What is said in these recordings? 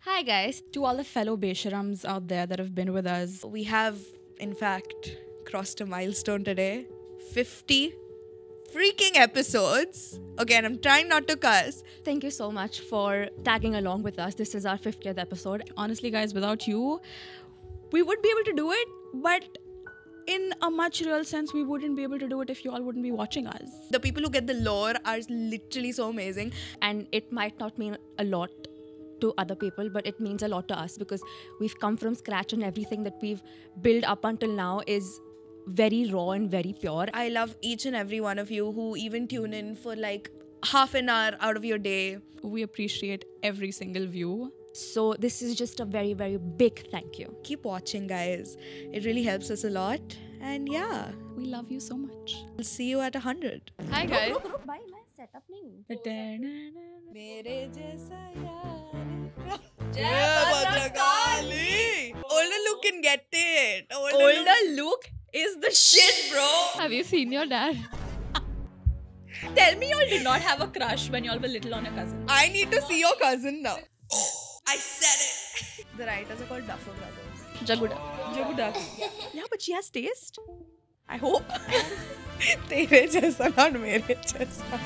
Hi guys, to all the fellow Besharams out there that have been with us. We have, in fact, crossed a milestone today. 50 freaking episodes. Again, I'm trying not to cuss. Thank you so much for tagging along with us. This is our 50th episode. Honestly, guys, without you, we would be able to do it, but in a much real sense, we wouldn't be able to do it if you all wouldn't be watching us. The people who get the lore are literally so amazing. And it might not mean a lot to other people, but it means a lot to us because we've come from scratch and everything that we've built up until now is very raw and very pure. I love each and every one of you who even tune in for like half an hour out of your day. We appreciate every single view. So this is just a very, very big thank you. Keep watching, guys. It really helps us a lot. And yeah, We love you so much. I'll see you at 100. Hi, guys. भाई मैं setup नहीं हूँ. Older Luke can get it. Older Luke is the shit, bro. Have you seen your dad? Tell me y'all did not have a crush when y'all were little on your cousin. I need to see your cousin now. I said it. The writers are called Duffer Brothers. Jaguda. Jaguda. Yeah, but she has taste. I hope. तेरे जैसा, not मेरे जैसा.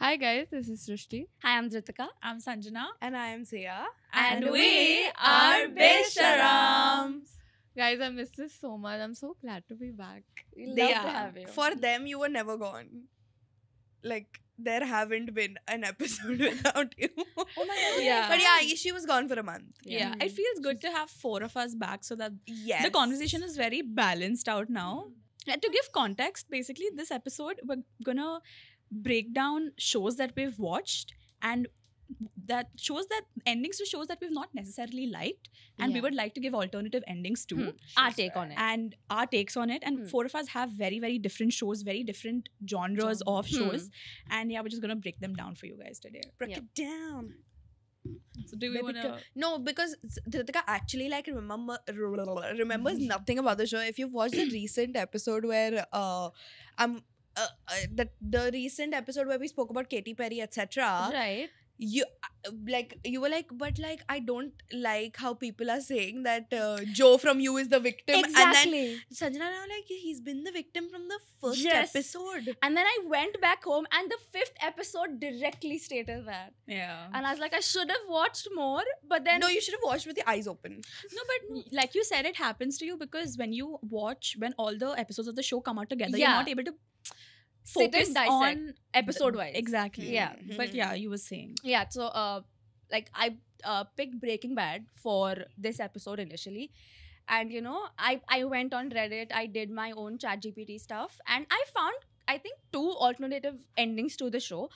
Hi guys, this is Srishti. Hi, I'm Dritika. I'm Sanjana. And I am Sia. And we are Besharams. Guys, I miss this so much. I'm so glad to be back. They Love to are. have you. For them, you were never gone. Like, there haven't been an episode without you. Oh my god. Yeah. But yeah, she was gone for a month. Yeah, it feels good to have four of us back so that Yes. the conversation is very balanced out now. And to give context, basically, this episode, we're gonna break down shows that we've watched and that shows that endings to shows that we've not necessarily liked, and we Yeah. would like to give alternative endings too. Our take on it. And our takes on it. And four of us have very, very different shows, very different genres of shows. And yeah, we're just gonna break them down for you guys today. Break Yeah. it down. So do we Baby, wanna No, because Dhritika actually remembers nothing about the show. If you've watched the recent episode where the recent episode where we spoke about Katy Perry, etc. Right. You were like, but like I don't like how people are saying that Joe from You is the victim, Exactly. and then Sanjana and I were like, he's been the victim from the first Yes. episode. And then I went back home and the 5th episode directly stated that. Yeah. And I was like, I should have watched more, but then No, you should have watched with your eyes open. No, but like you said, it happens to you because when you watch, when all the episodes of the show come out together, you're Yeah. not able to sit focus and dissect on episode wise. Exactly. Yeah. But yeah, you were saying. Yeah, so like I picked Breaking Bad for this episode initially. And you know, I went on Reddit, I did my own ChatGPT stuff, and I found I think 2 alternative endings to the show.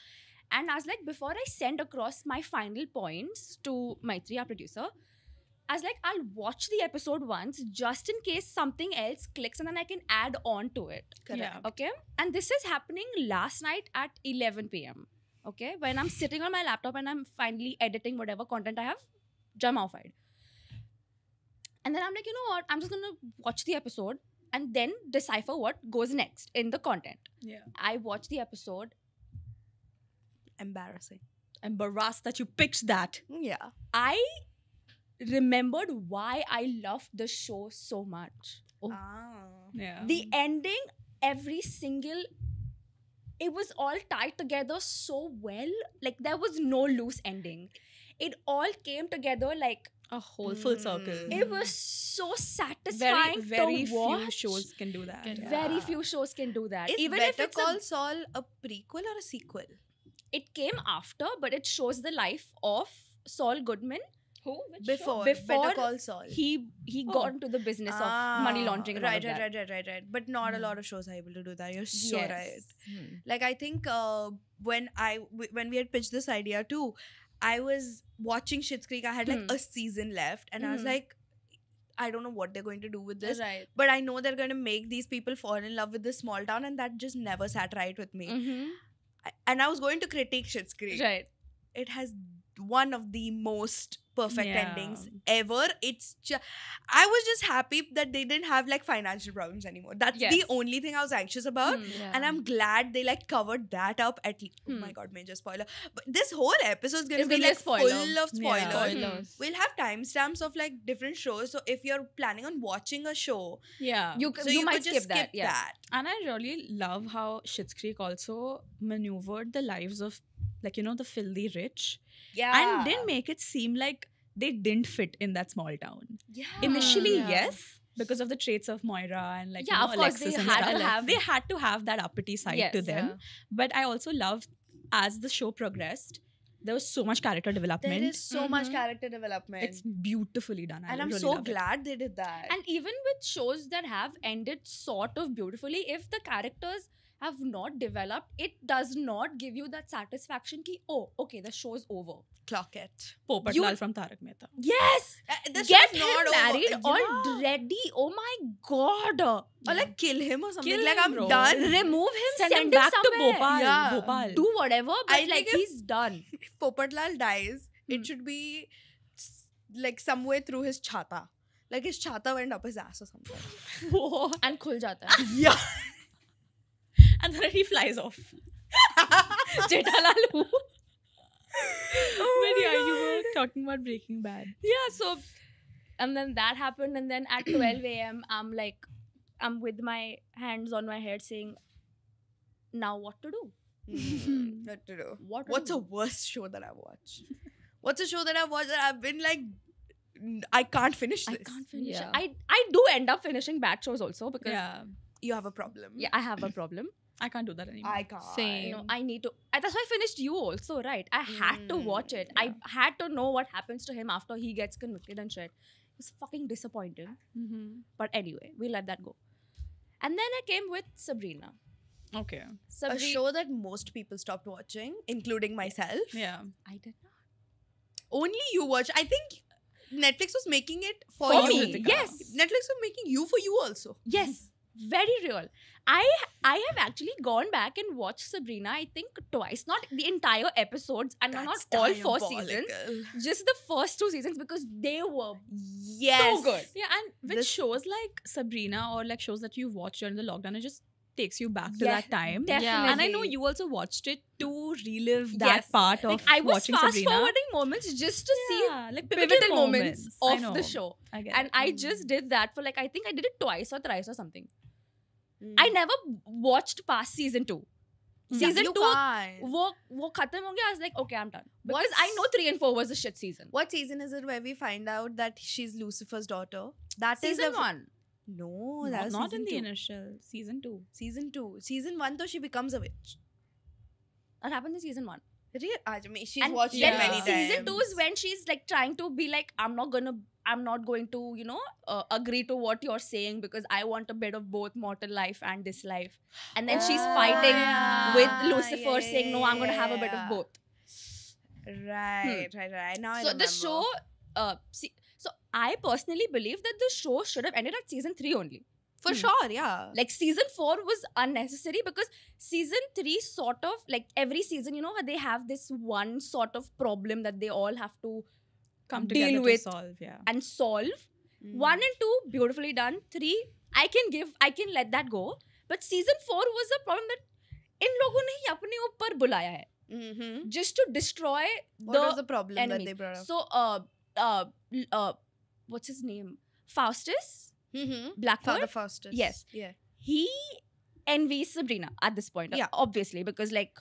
And I was like, before I send across my final points to Maitri, our producer, I was like, I'll watch the episode once just in case something else clicks and then I can add on to it. Yeah. Okay. And this is happening last night at 11 p.m. Okay. When I'm sitting on my laptop and I'm finally editing whatever content I have modified. And then I'm like, you know what? I'm just going to watch the episode and then decipher what goes next in the content. Yeah. I watched the episode. Embarrassing. Embarrassed that you picked that. Yeah. I remembered why I loved the show so much. Yeah. The ending, every single, it was all tied together so well. Like there was no loose ending. It all came together like a whole full circle. it was so satisfying Very to watch. few shows can do that. Can- Very few shows can do that. Is Even Better if it's Call Saul a prequel or a sequel? it came after, but it shows the life of Saul Goodman. Who? Before Before Better Call Saul. He got into the business of money laundering and all Right. of that. But not a lot of shows are able to do that. You're so Yes. right. Like I think when we had pitched this idea too, I was watching Schitt's Creek. I had like a season left, and I was like, I don't know what they're going to do with this. Right. But I know they're going to make these people fall in love with this small town, and that just never sat right with me. Mm-hmm. And I was going to critique Schitt's Creek. Right. It has one of the most perfect Yeah. endings ever. I was just happy that they didn't have like financial problems anymore. That's the Yes. only thing I was anxious about. Hmm. And I'm glad they like covered that up at least. Oh my god, major spoiler. But this whole episode is gonna It's be gonna be a like spoiler. full of spoilers. Spoilers. We'll have timestamps of like different shows. So if you're planning on watching a show, Yeah. You you might could just skip that. Yeah. that. And I really love how Schitt's Creek also maneuvered the lives of, like, you know, the filthy rich. Yeah. And didn't make it seem like they didn't fit in that small town. Yeah. Initially, Yeah. yes, because of the traits of Moira and like, Yeah, you know, of course, Alexis they and had stuff. to have- They had to have that uppity side Yes, to them. Yeah. But I also loved, as the show progressed, there was so much character development. There is so much Mhm. character development. It's beautifully done. I and I'm really so love it. glad they did that. And even with shows that have ended sort of beautifully, if the characters have not developed, it does not give you that satisfaction ki, oh, okay, the show's over. Clock it. Popat You- Lal from Tarak Mehta. Yes! This Get show's him not married over. Yeah. already. Oh my god. Or like kill him or something. Kill like him, I'm bro. done. Remove him, Send him him back to somewhere. Bhopal. Yeah. Bhopal. Do whatever, but I like think if- he's done. If Popatlal dies, Hmm. it should be like somewhere through his chhata. Like his chhata went up his ass or something. And khul jata hai. Yeah. And then he flies off. Jethalal who? But yeah, you were talking about Breaking Bad. Yeah, so and then that happened, and then at 12 a.m. I'm with my hands on my head saying, now what to do? What to do? What to What's do? a worst show that I've watched? What's a show that I've watched that I've been like, I can't finish this. I can't finish Yeah. it. I do end up finishing bad shows also because Yeah. You have a problem. I have a problem. I can't do that anymore. I can't. Same. You know, I need to. That's why I finished you also, right? I had to watch it. yeah. I had to know what happens to him after he gets convicted and shit. It was fucking disappointing. Mm-hmm. But anyway, we let that go. And then I came with Sabrina. Okay. A show that most people stopped watching, including myself. Yeah. I did not. Only you watch. I think Netflix was making it for For you. me, yes. Netflix was making you for you also. Yes, very real. I have actually gone back and watched Sabrina, I think twice. Not the entire episodes and not That's all 4 seasons. diabolical. Just the first 2 seasons because they were Yes. so good. Yeah, and with This- shows like Sabrina or like shows that you've watched during the lockdown, it just takes you back to Yeah, that time. definitely. And I know you also watched it to relive that Yes. part of Like I was watching fast Sabrina. forwarding moments just to Yeah, like see pivotal moments I of know. the show. I get And it. I just did that for like, I think I did it twice or thrice or something. Mm. I never watched past season 2. Season you 2 can't. wo khatam ho gaya. I was like, okay, I'm done. Because What's- I know 3 and 4 was a shit season. What season is it where we find out that she's Lucifer's daughter? That is Season the 1. No, that was not season in the two. initial season 2. Season 2. Season 1 though she becomes a witch. That happened in season 1. She's And watched then it many times. season 2 is when she's like trying to be like, I'm not going to, you know, agree to what you're saying because I want a bit of both mortal life and this life. And then she's fighting with Lucifer saying, no, I'm going to have a bit of both. Right. Now I So remember. the show, so I personally believe that the show should have ended at season 3 only. For sure, yeah. Like season 4 was unnecessary because season 3 sort of like every season, you know, they have this one sort of problem that they all have to Come Deal together with- to solve, yeah. and solve. Mm. 1 and 2 beautifully done. 3 I can let that go. But season 4 was a problem that इन लोगों ने ही अपने ऊपर बुलाया है Mm-hmm. just to destroy What was the problem enemy. that they brought up? So what's his name? Faustus Blackwood. Father Faustus. Yes. Yeah. He envies Sabrina at this point. Yeah. Obviously, because like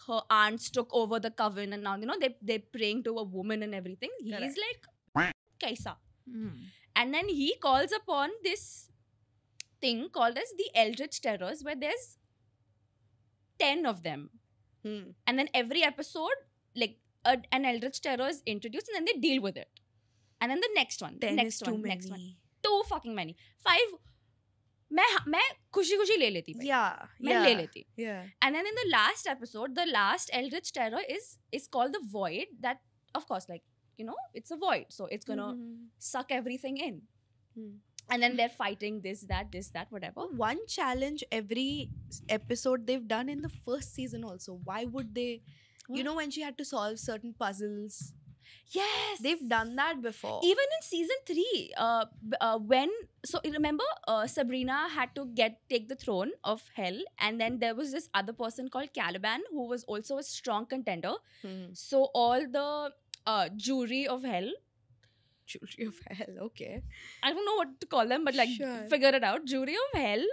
her aunts took over the coven and now, you know, they're praying to a woman and everything. He's Correct. like, Kaisa. And then he calls upon this thing called as the Eldritch Terrors, where there's 10 of them. Hmm. And then every episode, like an Eldritch Terror is introduced and then they deal with it. And then the next one, the 10 next is too one, many. next one. Too fucking many. 5, मैं खुशी खुशी ले लेती भाई. Yeah. मैं ले लेती. Yeah. And then in the last episode, the last Eldritch Terror is called the Void. That, of course, like, you know, it's a void. So it's gonna suck everything in. Hmm. And then they're fighting this, that, whatever. One challenge every episode they've done in the first season also. Why would they You know when she had to solve certain puzzles? Yes, They've done that before. even in season 3 when so you remember Sabrina had to take the throne of hell, and then there was this other person called Caliban who was also a strong contender. So all the jury of hell, Jury of hell. Okay. I don't know what to call them, but like Sure. figure it out. Jury of hell,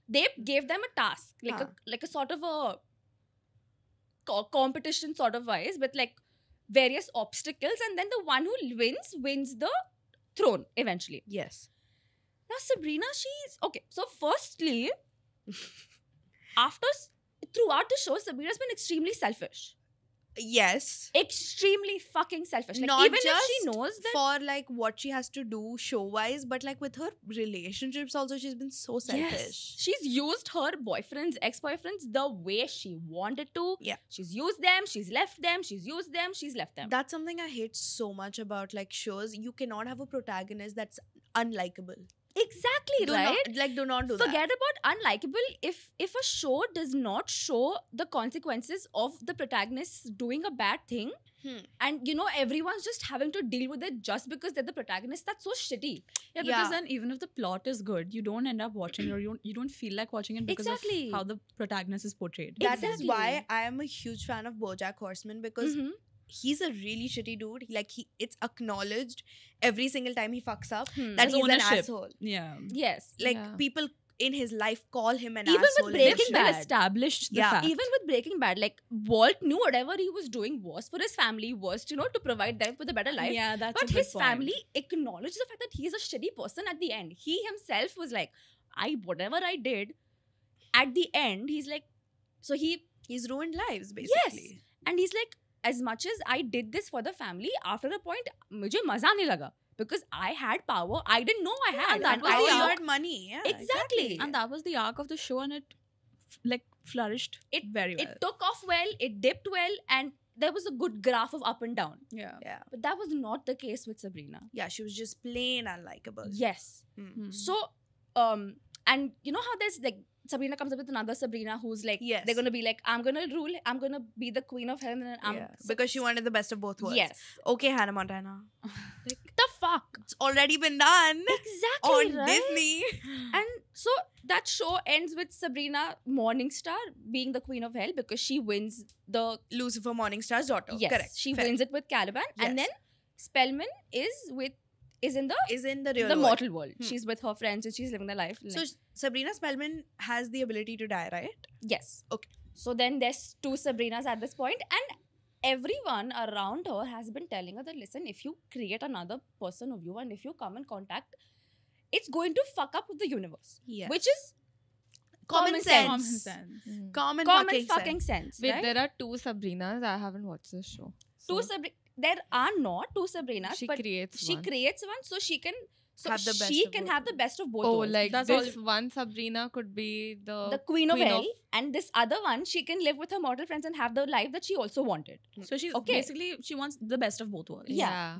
they gave them a task, like a sort of a competition sort of wise, with like various obstacles, and then the one who wins the throne eventually. Yes. Now Sabrina, she's okay. So firstly, throughout the show, Sabrina's been extremely selfish. Yes. Extremely fucking selfish. Like, Not even if she just knows that. for like what she has to do show wise, but like with her relationships also, she's been so selfish. Yes. She's used her boyfriends, ex-boyfriends the way she wanted to. Yeah. She's used them, she's left them, she's used them, she's left them. That's something I hate so much about like shows. You cannot have a protagonist that's unlikable. Exactly, Do right? do not do Forget about unlikable. If a show does not show the consequences of the protagonist doing a bad thing, and everyone's just having to deal with it just because they're the protagonist, that's so shitty. Yeah, because Yeah. then even if the plot is good, you don't end up watching it, or you don't feel like watching it because Exactly. of how the protagonist is portrayed. that. That is Exactly. why I am a huge fan of BoJack Horseman, because Mhm. he's a really shitty dude. It's acknowledged every single time he fucks up that There's he's an ownership. asshole. Yeah. Yes. Like Yeah. people in his life call him an Even with asshole. in the Breaking show. Bad. They've established the Yeah, fact. Even with Breaking Bad, like Walt knew whatever he was doing was for his family, was to provide them with a better life. Yeah, that's But a good his point. family acknowledged the fact that he's a shitty person at the end. He himself was like, whatever I did, at the end, he's like, so He's ruined lives basically. and he's like, as much as I did this for the family, after a point, मुझे मजा नहीं लगा. Because I had power, I didn't know I had. and that And was I the you arc. had money. Yeah, Exactly. And that was the arc of the show, and it flourished very well. It took off well, it dipped well, and there was a good graph of up and down. yeah. Yeah. But that was not the case with Sabrina. Yeah, she was just plain unlikable. Yes. Hmm. So, and you know how there's like Sabrina comes up with another Sabrina who's like, Yes. they're gonna be like, I'm gonna rule, I'm gonna be the queen of heaven, and I'm Yeah, because she wanted the best of both worlds. Yes. Okay, Hannah Montana. The fuck. It's already been done Exactly. on right? Disney. And so that show ends with Sabrina Morningstar being the queen of hell because she wins the Lucifer Morningstar's daughter. yes, Correct. she Fair. wins it with Caliban, and Yes. then Spellman is in the Is in the real the world. mortal world. Hmm. She's with her friends and she's living their life. So Sabrina Spellman has the ability to die, right? yes. Okay. So then there's 2 Sabrinas at this point, and everyone around her has been telling her that, listen, if you create another person of you and if you come in contact, it's going to fuck up with the universe. Yes. Which is Common sense. Common sense. Common fucking sense. Wait, right? there are 2 Sabrinas. I haven't watched this show. Two So there are not 2 Sabrinas, she but creates she one. creates one so she can Have the best she of can both have the best of both Oh, worlds. like That's this one Sabrina could be the queen of queen hell, of- and this other one she can live with her mortal friends and have the life that she also wanted. So she's Okay. basically she wants the best of both worlds. Yeah.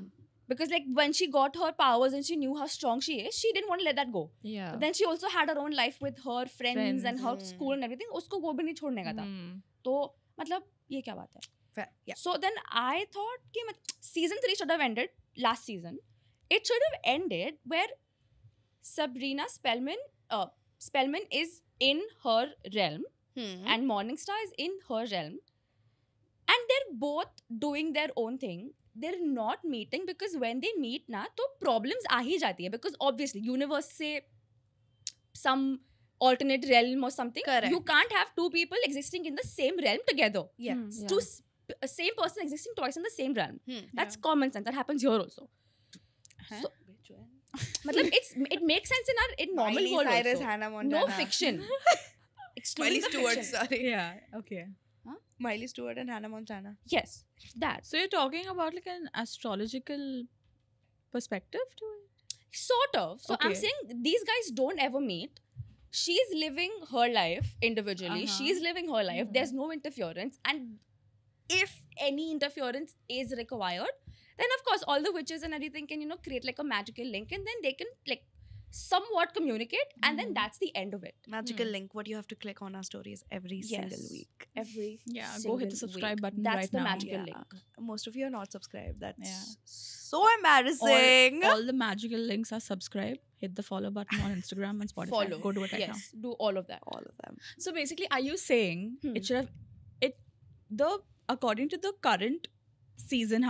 Because like when she got her powers and she knew how strong she is, she didn't want to let that go. Yeah. But then she also had her own life with her friends and her Friends. school and everything. उसको वो भी नहीं छोड़ने का था. Hmm. तो मतलब ये क्या बात है? Fair. Yeah. So then I thought कि season 3 should have ended last season. It should have ended where Sabrina Spellman is in her realm and Morningstar is in her realm, and they're both doing their own thing. They're not meeting because when they meet ना तो problems आ ही जाती है, because obviously universe से some alternate realm or something. Correct. You can't have 2 people existing in the same realm together. Yeah. Hmm. Yeah. Two same person existing twice in the same realm. Hmm. That's common sense. That happens here also. Huh? So, matlab, it makes sense in normal Miley world Cyrus, also. Hannah Montana. No fiction. Excluding Miley the Stewart, fiction. sorry. Yeah. Okay. Miley Stewart and Hannah Montana. Yes, that So you're talking about like an astrological perspective to it? sort of. So I'm Okay. saying these guys don't ever meet. She's living her life individually. Uh-huh. She's living her life. There's no interference, and if any interference is required, then of course all the witches and everything can create like a magical link, and then they can like somewhat communicate, and then that's the end of it. Magical link. What you have to click on our stories every single Yes. week. Every Yeah, go single hit the subscribe week. button That's right the now. magical Yeah. link. Most of you are not subscribed. That's Yeah. so embarrassing. All the magical links are subscribe. Hit the follow button on Instagram and Spotify. Follow. Go do it right Yes, do all of that. All of them. now. So basically, are you saying Hmm. it should have according to the current season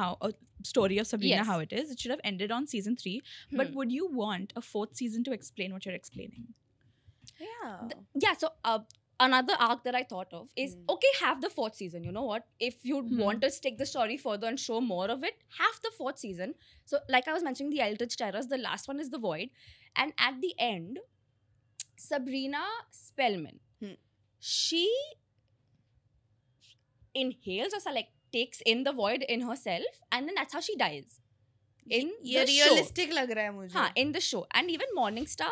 story of Sabrina, Yes. how it is, it should have ended on season 3. But Hmm. would you want a 4th season to explain what you're explaining? Yeah. Yeah, so another arc that I thought of is okay, have the 4th season. You know what? If you want to stick the story further and show more of it, have the 4th season. So, like I was mentioning, the Eldritch Terrors, the last one is the Void. And at the end, Sabrina Spellman, she inhales or like takes in the void in herself, and then that's how she dies. In ये the show. realistic लग रहा है मुझे. हाँ, in the show. And even Morningstar,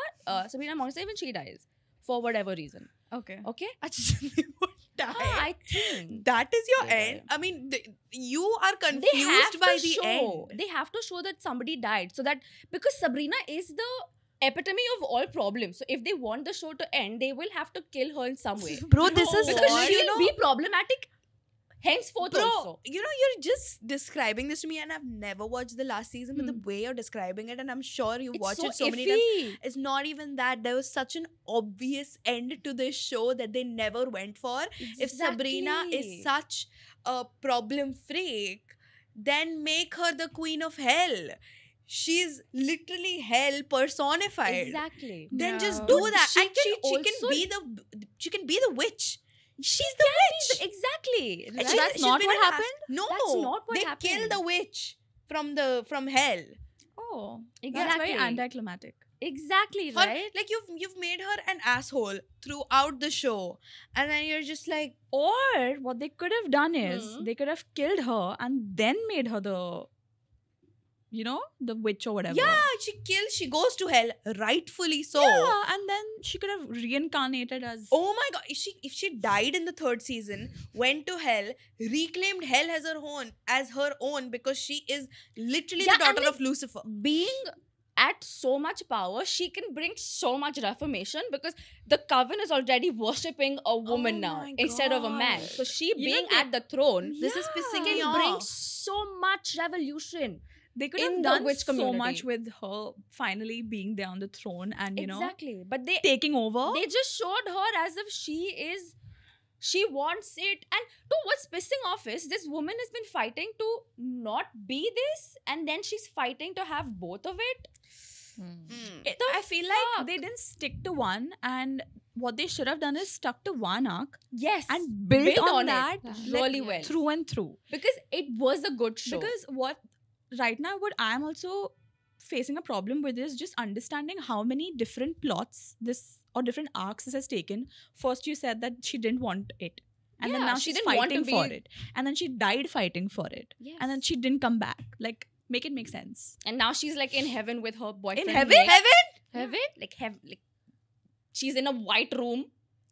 Sabrina Morningstar, even she dies for whatever reason. Okay. Okay? अच्छा, they would die. I think. That is your They end. I mean, you are They confused have by to the show. end. They have to show that somebody died. So that, because Sabrina is the epitome of all problems. So if they want the show to end, they will have to kill her in some way. Bro, this is Because what, she'll be problematic henceforth Bro, also. you know, you're just describing this to me, and I've never watched the last season, but the way you're describing it, and I'm sure you It's watched so it so many times. iffy. It's not even that. There was such an obvious end to this show that they never went for. If Sabrina is Exactly. such a problem freak, then make her the queen of hell. She's literally hell personified. Exactly. Then just Yeah. do Dude, that. she And she also- can be the witch. She's the witch. Exactly. And Right? she's not been what an ass- happened? No, That's not what they happened. kill the witch from hell. Oh, that's Exactly. very anticlimactic. Exactly, Her- right? Like you've made her an asshole throughout the show, and then you're just like, Or what they could have done is Hmm. they could have killed her and then made her the the witch or whatever. yeah, she goes to hell, rightfully so. Yeah, and then she could have reincarnated as Oh my god, if she died in the 3rd season, went to hell, reclaimed hell as her own because she is literally Yeah, the daughter and of Lucifer. Being at so much power, she can bring so much reformation because the coven is already worshipping a woman now my instead of a man. God. So she You know, being they- at the throne This is pissing me can bring off. so much revolution. they could in have the done witch so community. much with her finally being there on the throne and Exactly. But they taking over. they just showed her as if she wants it. And to what's pissing off is this woman has been fighting to not be this, and then she's fighting to have both of it. I feel like they didn't stick to one, and what they should have done is stuck to one arc Yes. and built on it that really well. through and through. Because it was a good show. Because what I'm also facing a problem with is just understanding how many different plots or different arcs this has taken. First, you said that she didn't want it. And then Yeah, now she she's didn't want to fighting for be- it. And then she died fighting for it. Yes. And then she didn't come back. Like, make it make sense. And now she's like in heaven with her boyfriend. heaven? Nick. Heaven? Like she's in a white room.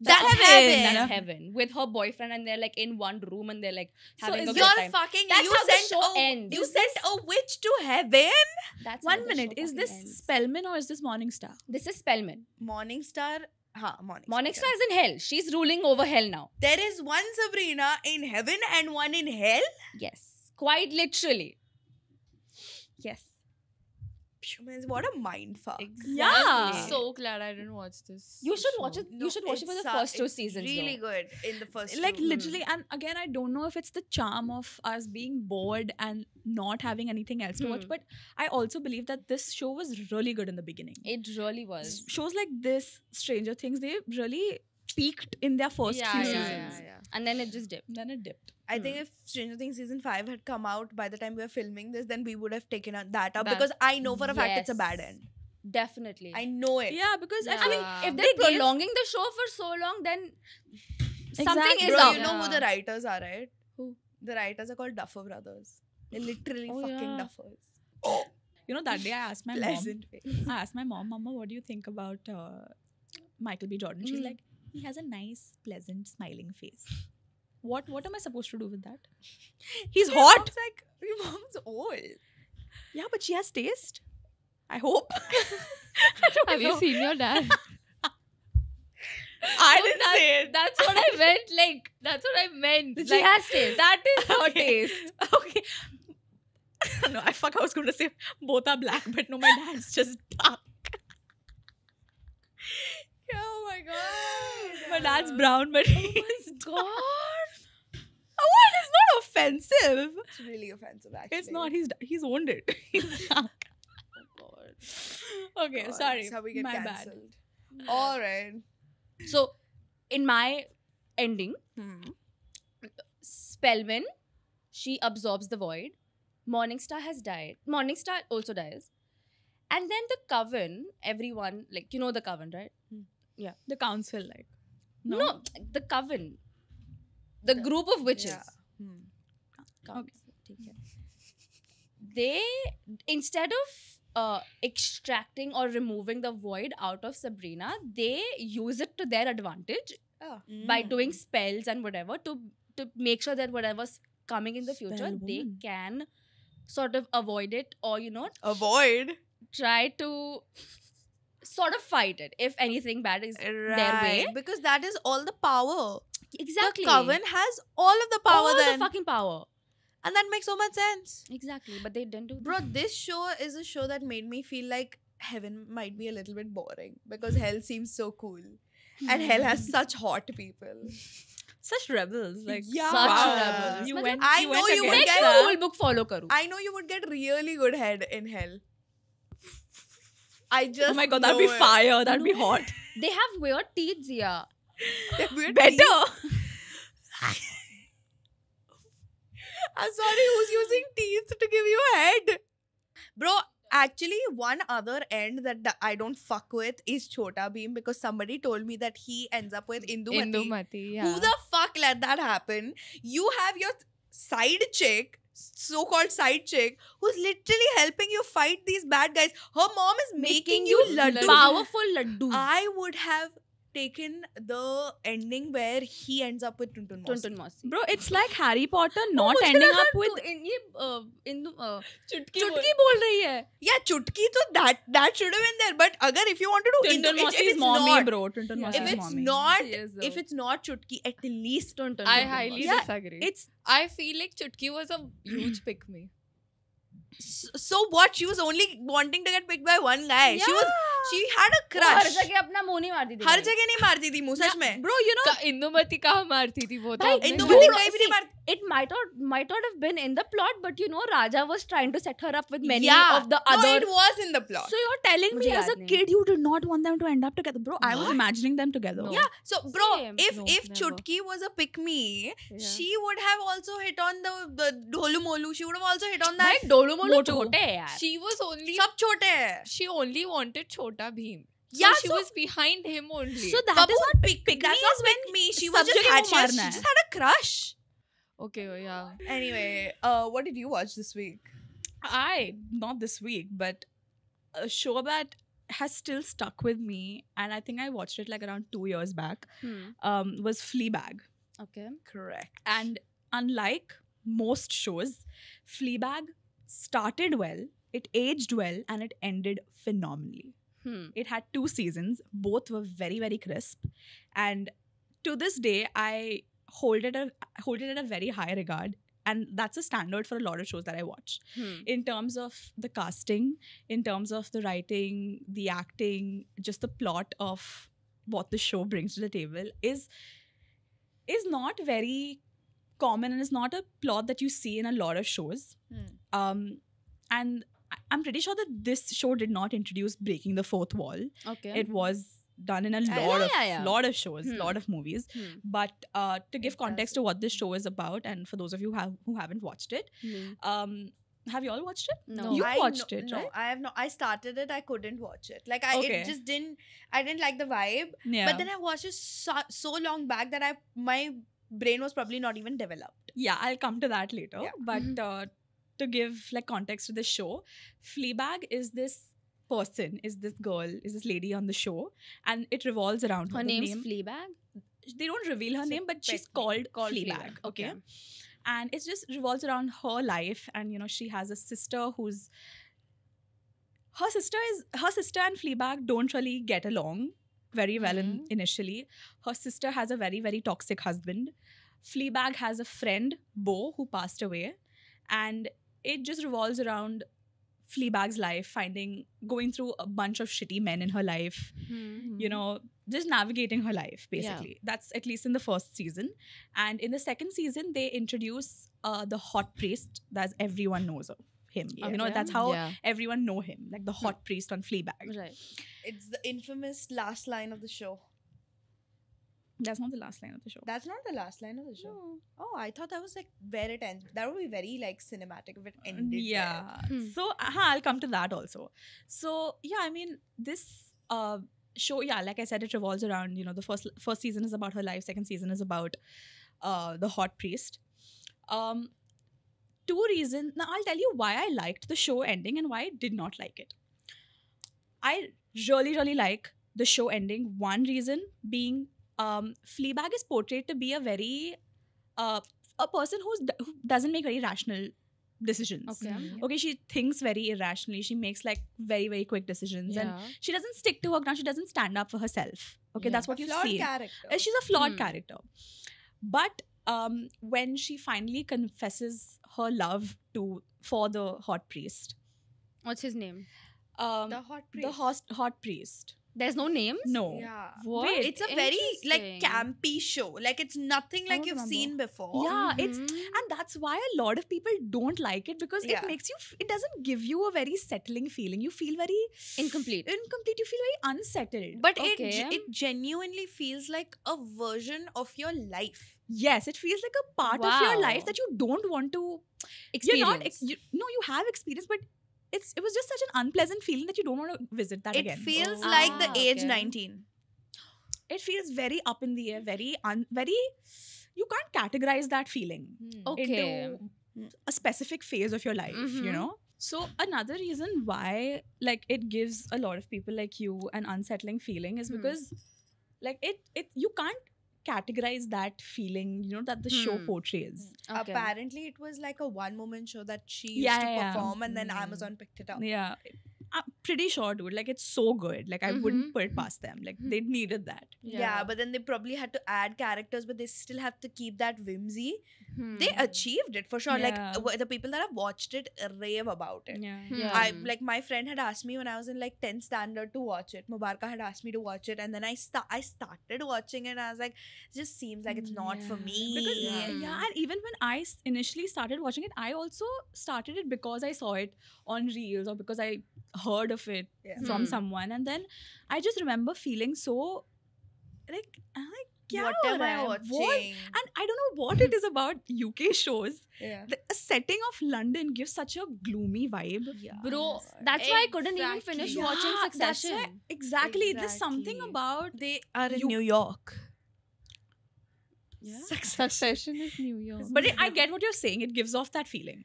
That's heaven. That's heaven. With her boyfriend, and they're like in one room and they're like So having is a good You're time. fucking. That's you how the sent show a, ends. You Is sent a witch to heaven. That's how One the minute. show Is this fucking ends. Spellman or is this Morningstar? This is Spellman. Morningstar. Morningstar. Morningstar is in hell. She's ruling over hell now. There is one Sabrina in heaven and one in hell. Yes. Quite literally. Yes. What a mind fuck. Yeah. I'm so glad I didn't watch this. You should show. watch it. No, You should watch it for it's, the first 2 it's seasons. Really though. good in the first. Like, two. literally. And again, I don't know if it's the charm of us being bored and not having anything else to watch. Hmm. But I also believe that this show was really good in the beginning. It really was. Shows like this, Stranger Things, they really peaked in their first few seasons. And then it just dipped. Then it dipped. I think if Stranger Things season 5 had come out by the time we were filming this, then we would have taken that up That- because I know for a fact it's a bad Yes. end. Definitely. I know it. Yeah, because I I mean, Yeah. if They they're gave- prolonging the show for so long, then something Exactly. is Bro, up. you know who the Yeah. writers are, right? Who? The writers are called Duffer Brothers. They're literally Oh, fucking yeah. duffers. You know, that day I asked my mom, Pleasant face. I asked my mom, Mama, what do you think about Michael B. Jordan? She's Mm. like, he has a nice, pleasant, smiling face. What am I supposed to do with that? He's Your hot. mom's like, your mom's old. Yeah, but she has taste. I hope. Have you seen your dad? I didn't say it. That's what I meant. Like, that's what I meant. She has taste. That is her Okay. taste. Okay. No, I was going to say both are black, but no, my dad's just dark. Oh my god. My dad's brown, but he's God. what? It's not offensive. It's really offensive, actually. It's not. He's owned it. He's dark. Okay, God, sorry. That's how we get My bad. cancelled. All right. So, in my ending, Spellman, she absorbs the void. Morningstar has died. Morningstar also dies. And then the coven, everyone, like, you know the coven, right? The council, like. No, the coven. The group of witches. Yeah. Council, ठीक है. They, instead of extracting or removing the void out of Sabrina, they use it to their advantage by doing spells and whatever to make sure that whatever's coming in the future, Spell they woman. can sort of avoid it, or Avoid. try to sort of fight it if anything bad is their way. Because that is all the power. Exactly. The coven has all of the power all then. the fucking power. And that makes so much sense. Exactly, but they didn't do that. Bro, this show is a show that made me feel like heaven might be a little bit boring because hell seems so cool. And hell has such hot people. Such rebels, like Yeah. Such wow. rebels. You But went. I you know went you would against Next get- that. rule book follow karu. I know you would get really good head in hell. I just Oh my god, that'd be know it. fire. That'd be hot. They have weird teeth, Zia. They're weird Better. teeth. I'm sorry, who's using teeth to give you head? Bro, actually, one other end that I don't fuck with is Chota Bheem because somebody told me that he ends up with Indumati. Indumati, yeah. Who the fuck let that happen? You have your side chick, so-called side chick, who's literally helping you fight these bad guys. Her mom is making you laddu. Powerful laddu. I would have taken the ending where he ends up with Tuntun Mosi. Tuntun Mosi. Bro, it's like Harry Potter not मुझे ending लगा up तू with. चुटकी बोल रही है. Yeah, Chutki, so that should have been there. But agar if you want to do Tuntun if Mosi's it's mommy, not, bro. Tuntun Yeah. Mosi's if it's mommy. not, She is, if though. it's not Chutki, at least Tuntun I Mosi. highly Yeah, disagree. it's I feel like Chutki was a huge pick me. so what? She was only wanting to get picked by one guy. She had a वो हर crush. जगह अपना मुंह नहीं मारती थी. हर जगह नहीं मारती थी मुंह सच में. Bro, you know. इंदुमती कहाँ मारती थी वो तो भाई, आपने इंदुमती You कहीं भी नहीं see, मारती. It might not have been in the plot, but Raja was trying to set her up with many Yeah. of the No, other. it was in the plot. So you're telling me मुझे as a याद नहीं. kid you did not want them to end up together, bro? I was What? imagining them together. No. Yeah, so bro, Same. if No, if never. Chutki was a pick me, Yeah. she would have also hit on the Dholu Molu. She would have also hit on भाई that. Dolu Molu Motu. छोटे हैं यार. She was only सब छोटे हैं. she only wanted Chota Bheem. So Yeah, she so- was behind him only. So that Babu, is not pick me. that's That's not pick me. She was सब just जगह had वो she मारना just है. had a crush. Okay, yeah. Anyway, what did you watch this week? Not this week, but a show that has still stuck with me, and I think I watched it like around 2 years back, was Fleabag. Okay. Correct. And unlike most shows, Fleabag started well, it aged well, and it ended phenomenally. It had 2 seasons. Both were very, very crisp. And to this day, I hold it at a very high regard. And that's a standard for a lot of shows that I watch. In terms of the casting, in terms of the writing, the acting, just the plot of what the show brings to the table is not very common, and is not a plot that you see in a lot of shows. And I'm pretty sure that this show did not introduce breaking the fourth wall. Okay. It was done in a yeah. lot of shows, Hmm. lot of movies. But to give context to what this show is about, and for those of you who haven't watched it, have you all watched it? No. You I watched know- it, no, right? I have not. I started it. I couldn't watch it. Like Okay. it just didn't. I didn't like the vibe. Yeah. But then I watched it so long back that my brain was probably not even developed. Yeah, I'll come to that later. Yeah. But to give like context to the show, Fleabag is this person, is this girl, is this lady on the show, and it revolves around her. Her The name's name- Fleabag. They don't reveal her It's a name, but she's pet called Called Fleabag. Fleabag, Okay. okay. And it just revolves around her life, and she has a sister who's her sister and Fleabag don't really get along very well initially. Her sister has a very, very toxic husband. Fleabag has a friend, Bo, who passed away. And it just revolves around Fleabag's life, going through a bunch of shitty men in her life, you know, just navigating her life, basically. That's at least in the first season. And in the second season, they introduce the hot priest that everyone knows of him. You know, that's how everyone know him, like the hot priest on Fleabag. Right. It's the infamous last line of the show. That's not the last line of the show. That's not the last line of the show. Oh, I thought that was like where it ends. That would be very like cinematic if it ended. Yeah. there. So I'll come to that also. So yeah, I mean, this show, yeah, like I said, it revolves around, you know, the first season is about her life, second season is about the hot priest. Two reasons. Now I'll tell you why I liked the show ending and why I did not like it. I really, really like the show ending. One reason being Fleabag is portrayed to be a very a person who doesn't make very rational decisions. Okay, she thinks very irrationally. She makes like very, very quick decisions, and she doesn't stick to her ground. She doesn't stand up for herself. Okay, that's what you see. Character. She's a flawed character, but when she finally confesses her love for the hot priest, What's his name? The hot priest. the hot priest. There's no names? No. Yeah. What? Wait, It's a very like Interesting. campy show. Like it's nothing like don't you've remember. seen before. Yeah, it's Mhm. and that's why a lot of people don't like it because Yeah. it makes you. It doesn't give you a very settling feeling. You feel very Incomplete. incomplete. You feel very unsettled. But Okay. it genuinely feels like a version of your life. Yes, it feels like a part of your life Wow. that you don't want to. Experience. You're not. You have experience, but it was just such an unpleasant feeling that you don't want to visit that It again. feels Oh. like the age Okay. 19. It feels very up in the air. Very. You can't categorize that feeling Okay. into a specific phase of your life. You Mhm. know. So another reason why like it gives a lot of people like you an unsettling feeling is because like it you can't categorize that feeling, you know, that the show portrays. Okay. Apparently, it was like a one-woman show that she used Yeah, to yeah, yeah. perform, and then Amazon picked it up. Yeah. I'm pretty sure, dude. Like, it's so good. Like, I wouldn't put it past them. Like, they needed that. Yeah, but then they probably had to add characters, but they still have to keep that whimsy. They achieved it for sure. Yeah. Like the people that have watched it rave about it. Yeah. Yeah. I like my friend had asked me when I was in like 10th standard to watch it. Mubarka had asked me to watch it, and then I started watching it. And I was like, it just seems like it's not for me. Because Yeah. and even when I initially started watching it, I also started it because I saw it on Reels or because I heard of it from someone, and then I just remember feeling so like I'm like, "Kya What ho am I raha hai? watching? What?" And I don't know what it is about UK shows. Yeah. The setting of London gives such a gloomy vibe. Bro, that's why I couldn't even finish Exactly. watching Yeah, that's Succession. why- exactly. There's something Exactly. about They are in You- New York. yeah. Succession is New York. But I get what you're saying. It gives off that feeling.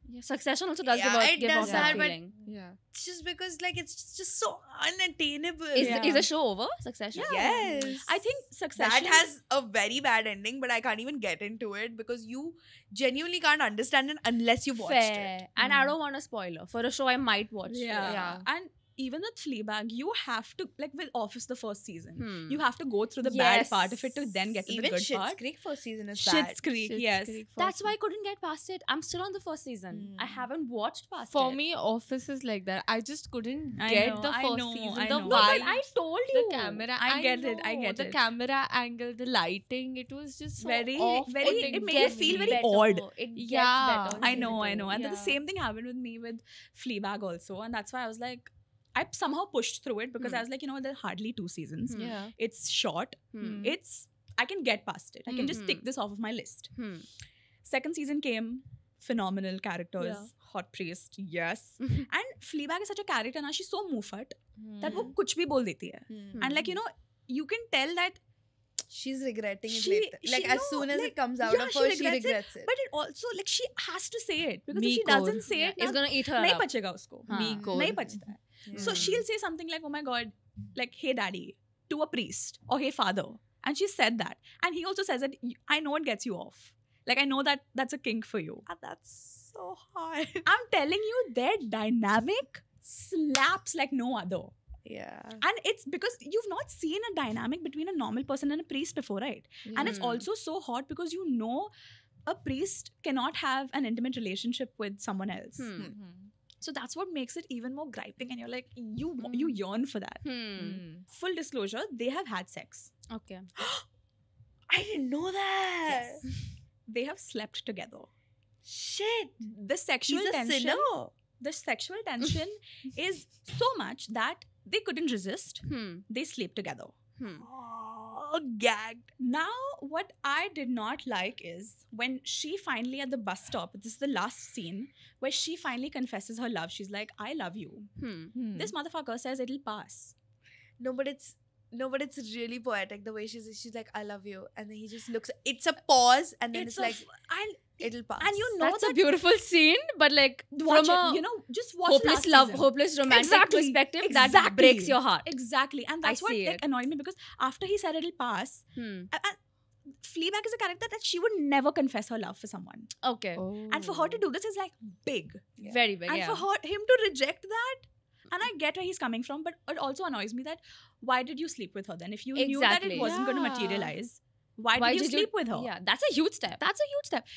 Yeah, Succession also does Yeah, it give does off that that, but- feeling. Yeah. It's just because like it's just so unattainable. Is the show over? Succession? Yes. I think Succession that has a very bad ending, but I can't even get into it because you genuinely can't understand it unless you've watched Fair. it. And I don't want a spoiler for a show I might watch. Yeah. And even with Fleabag, you have to, like with Office the first season, Hmm. you have to go through the bad Yes. part of it to then get to Even the good Schitt's part. Creek first season is bad. Schitt's Creek, Schitt's yes. Creek That's first why I couldn't get past it. I'm still on the first season. I haven't watched past For it. me, Office is like that. I just couldn't I get know, the I first know, season. I The know. No, vibe, but I told the you. camera. I get it, I know, get the it. camera angle, the lighting. It was just so Very- off. very- putting it made you for feel me. very odd. It gets Yeah. better. I know. And Yeah. the same thing happened with me with Fleabag also. And that's why I was like, I somehow pushed through it because I was like, you know, there are hardly 2 seasons. Yeah. It's short. Hmm. I can get past it. I can just Mhm. tick this off of my list. Hmm. Second season came, phenomenal characters, Yeah. hot priest, yes. And Fleabag is such a character now, she's so muffat that वो कुछ भी बोल देती है. Hmm. And like, you know, you can tell that, She's regretting it She- later. she- Like as no, soon as like, it comes out yeah, of she her, she regrets it, regrets it. but it also, like, she has to say it. Because Me if she core. doesn't say it, It's gonna eat her नहीं up. बचेगा उसको. हाँ. Me core. नहीं बचता है. So Yeah. she'll say something like, oh my God, like, hey daddy, to a priest, or hey father. And she said that. And he also says that, I know it gets you off. Like, I know that that's a kink for you. Ah, that's so hard. I'm telling you, their dynamic slaps like no other. Yeah. And it's because you've not seen a dynamic between a normal person and a priest before, right? And it's also so hot because you know a priest cannot have an intimate relationship with someone else. So that's what makes it even more griping, and you're like, you yearn for that. Full disclosure, they have had sex. Okay. I didn't know that. They have slept together. Shit. The sexual He's a tension, sinner. the sexual tension is so much that they couldn't resist. They sleep together. Oh, gagged. Now, what I did not like is when she finally at the bus stop, this is the last scene, where she finally confesses her love. She's like, I love you. This motherfucker says it'll pass. No, but it's really poetic the way she's like, I love you, and then he just looks. It's a pause, and then it's like, it'll pass. And you know That's that a beautiful scene, but like watch from it, a just watch hopeless last love, season. hopeless romantic Exactly. perspective, that Exactly. breaks your heart. Exactly. And that's what see like, it. annoyed me, because after he said it'll pass, Hmm. and Fleabag is a character that she would never confess her love for someone. Okay. And for her to do this is like big. Very big. And Yeah. for him to reject that, and I get where he's coming from, but it also annoys me that why did you sleep with her then? If you knew that it Exactly. wasn't going to Yeah. materialize, why did you sleep with her? Yeah, that's a huge step. That's a huge step.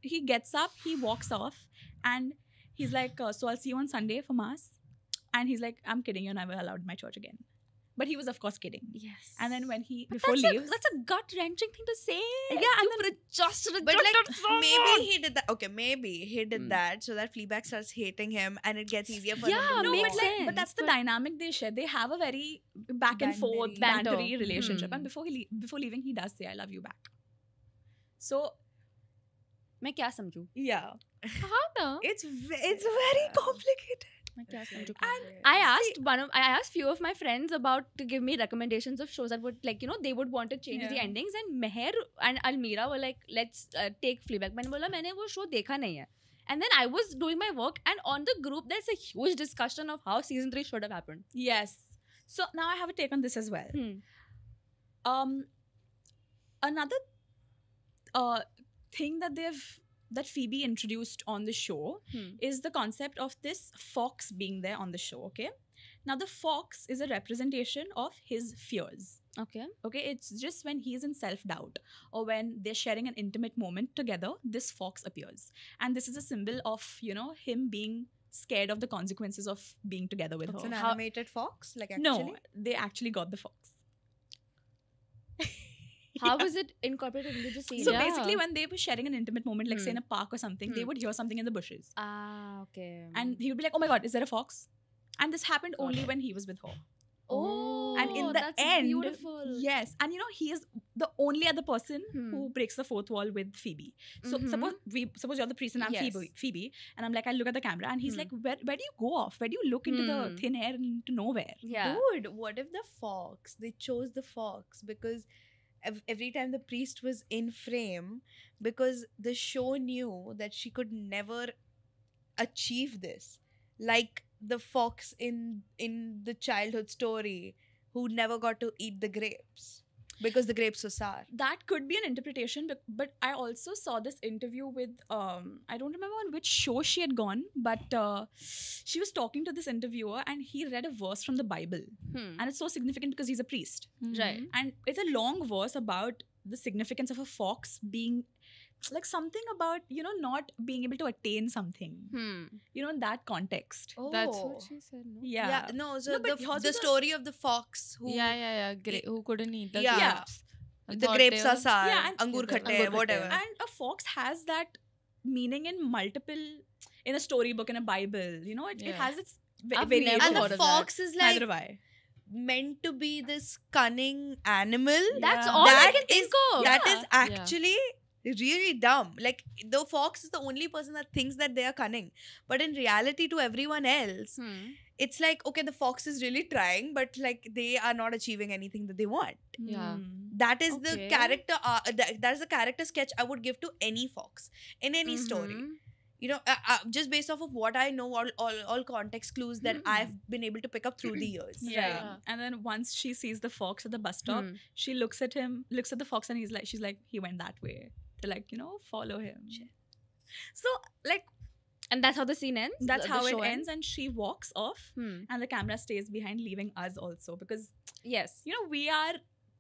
He gets up, he walks off, and he's like, so I'll see you on Sunday for mass. And he's like, I'm kidding, you're never allowed in my church again. But he was of course kidding. Yes. And then when he But before leaves, that's a gut wrenching thing to say. Yeah, and then But like, maybe he did that. Okay, maybe he did that so that Fleabag starts hating him, and it gets easier for Yeah, him to no, move makes but, on. like, but that's the But- dynamic they share. They have a very back and forth, Banter. bantery relationship. Hmm. And before leaving, he does say, "I love you" back. So मैं क्या समझूं? yeah, Hana. it's very complicated. मैं क्या समझूं? And I asked few of my friends about to give me recommendations of shows that would they would want to change the Yeah. endings, and Meher and Almira were like, let's take Fleabag. मैंने बोला मैंने वो show देखा नहीं है. And then I was doing my work, and on the group there's a huge discussion of how season 3 should have happened. Yes. So now I have a take on this as well. Another thing that Phoebe introduced on the show is the concept of this fox being there on the show. Okay, now the fox is a representation of his fears. Okay. Okay, it's just when he's in self-doubt or when they're sharing an intimate moment together, this fox appears, and this is a symbol of him being scared of the consequences of being together with It's her. an How- animated fox, like actually. No, they actually got the fox. How was it incorporated into the scene? So Yeah. basically, when they were sharing an intimate moment, like say in a park or something, they Hmm. would hear something in the bushes, Okay. and he would be like, "Oh my god, is there a fox?" And this happened Got only it. when he was with her. Oh, And in the that's end, beautiful. Yes, and he is the only other person who breaks the fourth wall with Phoebe. So Mhm. suppose you're the priest and I'm Yes. Phoebe, and I'm like, I look at the camera, and he's Hmm. like, where do you go off? Where do you look into the thin air and into nowhere? Yeah. Dude, what if the fox? They chose the fox because every time the priest was in frame, because the show knew that she could never achieve this, like the fox in the childhood story who never got to eat the grapes because the grapes were sour. That could be an interpretation, but I also saw this interview with I don't remember on which show she had gone, but she was talking to this interviewer, and he read a verse from the Bible, and it's so significant because he's a priest, Right. and it's a long verse about the significance of a fox being like something about not being able to attain something, in that context. That's what she said, no? Yeah. No, so No, but hers the is a- story of the fox who Yeah. Who couldn't eat the Yeah. grapes. I the thought grapes they are were- sour, Yeah, and- angur Yeah, khatte, angur khatte. whatever. And a fox has that meaning in multiple, in a storybook, in a Bible. It Yeah. has its I've variation. never And heard the of that. fox is like Neither have I. meant to be this cunning animal. That's Yeah. all I That can think is- of. That Yeah. is actually really dumb. Like the fox is the only person that thinks that they are cunning, but in reality, to everyone else, it's like, okay, the fox is really trying, but like they are not achieving anything that they want. Yeah. That is the Okay. character. That is the character sketch I would give to any fox in any story. Just based off of what I know, all context clues that I've been able to pick up through the years. Yeah. Right. And then once she sees the fox at the bus stop, she looks at the fox, and she's like, he went that way. They're like, follow him. So like, And that's how the scene ends. That's the how it show ends, and she walks off, Hmm. and the camera stays behind, leaving us also, because Yes. we are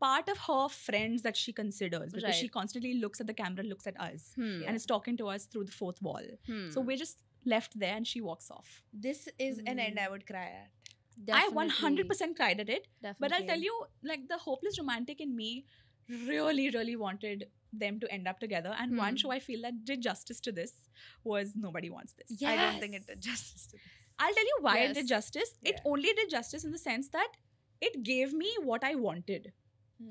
part of her friends that she considers, because she Right. constantly looks at the camera, looks at us, Hmm. and is talking to us through the fourth wall. Hmm. So we're just left there, and she walks off. This is an end I would cry at. I 100% cried at it. Definitely. But I'll tell you, like, the hopeless romantic in me really, really wanted them to end up together. And one Hmm. show I feel that did justice to this was Nobody Wants This. Yeah. I don't think it did justice to this. I'll tell you why it Yes. did justice. It Yeah. only did justice in the sense that it gave me what I wanted.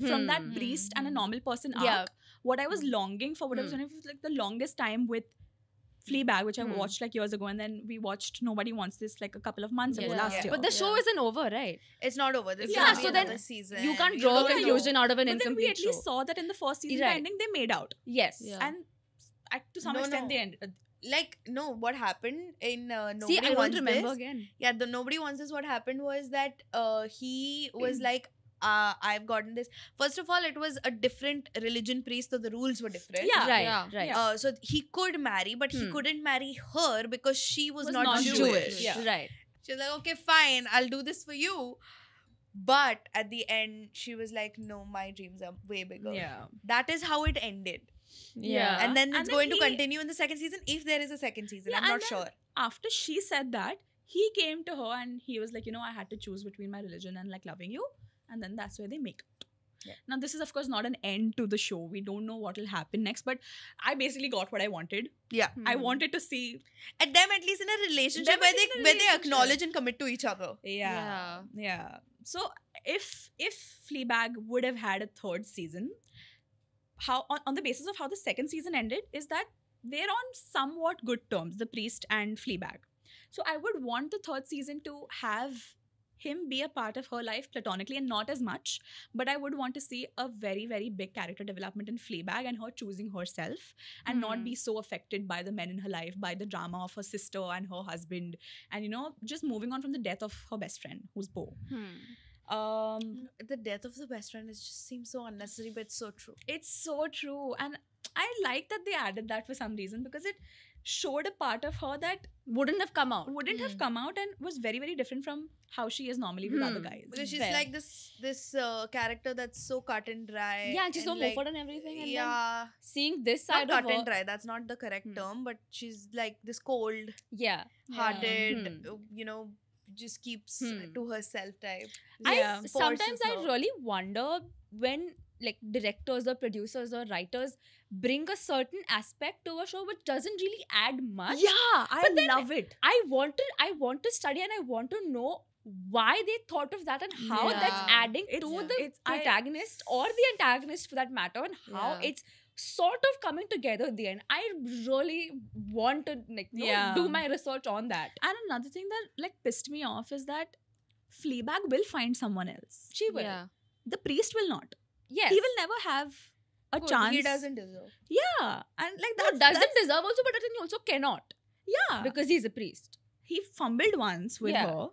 From that Hmm. priest and a normal person arc, Yeah. what I was longing for, what I was doing for like the longest time with Fleabag, which I Hmm. watched like years ago, and then we watched Nobody Wants This like a couple of months ago Yeah. last Yeah. year. But the show Yeah. isn't over, right? It's not over. This Yeah, is so another then season. You can't We draw a don't know. conclusion out of an But then we incomplete at least show. saw that in the first season Right. ending, they made out. Yes. Yeah. And to some No, extent, no. they ended. Like, no, what happened in Nobody See, I don't Wants remember This? again. Yeah, the Nobody Wants This, what happened was that he was like, I've gotten this. First of all, it was a different religion priest, so the rules were different. Yeah. Right. Yeah. Right. Yeah. So he could marry, but he Hmm. couldn't marry her because she was not non-Jewish. Jewish. Yeah. Right. She was like, okay, fine, I'll do this for you. But at the end, she was like, no, my dreams are way bigger. Yeah. That is how it ended. Yeah. And then And it's then going to he- continue in the second season if there is a second season. Yeah, I'm and not then- sure. After she said that, he came to her and he was like, I had to choose between my religion and like loving you. And then that's where they make out. Yeah. Now, this is, of course, not an end to the show. We don't know what will happen next, but I basically got what I wanted. Yeah. I wanted to see. And them at least in a relationship Them where at least in a they relationship. acknowledge and commit to each other. Yeah. So if Fleabag would have had a third season, how on the basis of how the second season ended is that they're on somewhat good terms, the priest and Fleabag. So I would want the third season to have him be a part of her life platonically and not as much, but I would want to see a very, very big character development in Fleabag and her choosing herself and not be so affected by the men in her life, by the drama of her sister and her husband, and just moving on from the death of her best friend, who's Bo. The death of the best friend just seems so unnecessary, but it's so true. It's so true, and I like that they added that for some reason because it showed a part of her that Wouldn't have come out. wouldn't have come out and was very, very different from how she is normally with other guys. Because she's Fair. like this character that's so cut and dry. Yeah, and she's so like, Moffat and everything. And then yeah, seeing this not side cut of her. and dry. That's not the correct term, but she's like this cold-hearted, Yeah. just keeps Hmm. to herself type. Yeah. Sometimes I her. really wonder when like directors or producers or writers bring a certain aspect to a show which doesn't really add much. Yeah, I But then love it. I want to study and I want to know why they thought of that and how that's Yeah. adding to the I- protagonist or the antagonist for that matter, and how Yeah. it's sort of coming together at the end. I really want to Yeah. do my research on that. And another thing that like pissed me off is that Fleabag will find someone else. She will. Yeah. The priest will not. Yes. He will never have a Good, chance. He doesn't deserve. Yeah, and like No, that doesn't deserve also, but I think he also cannot Yeah, because he's a priest. he fumbled once with Yeah. her.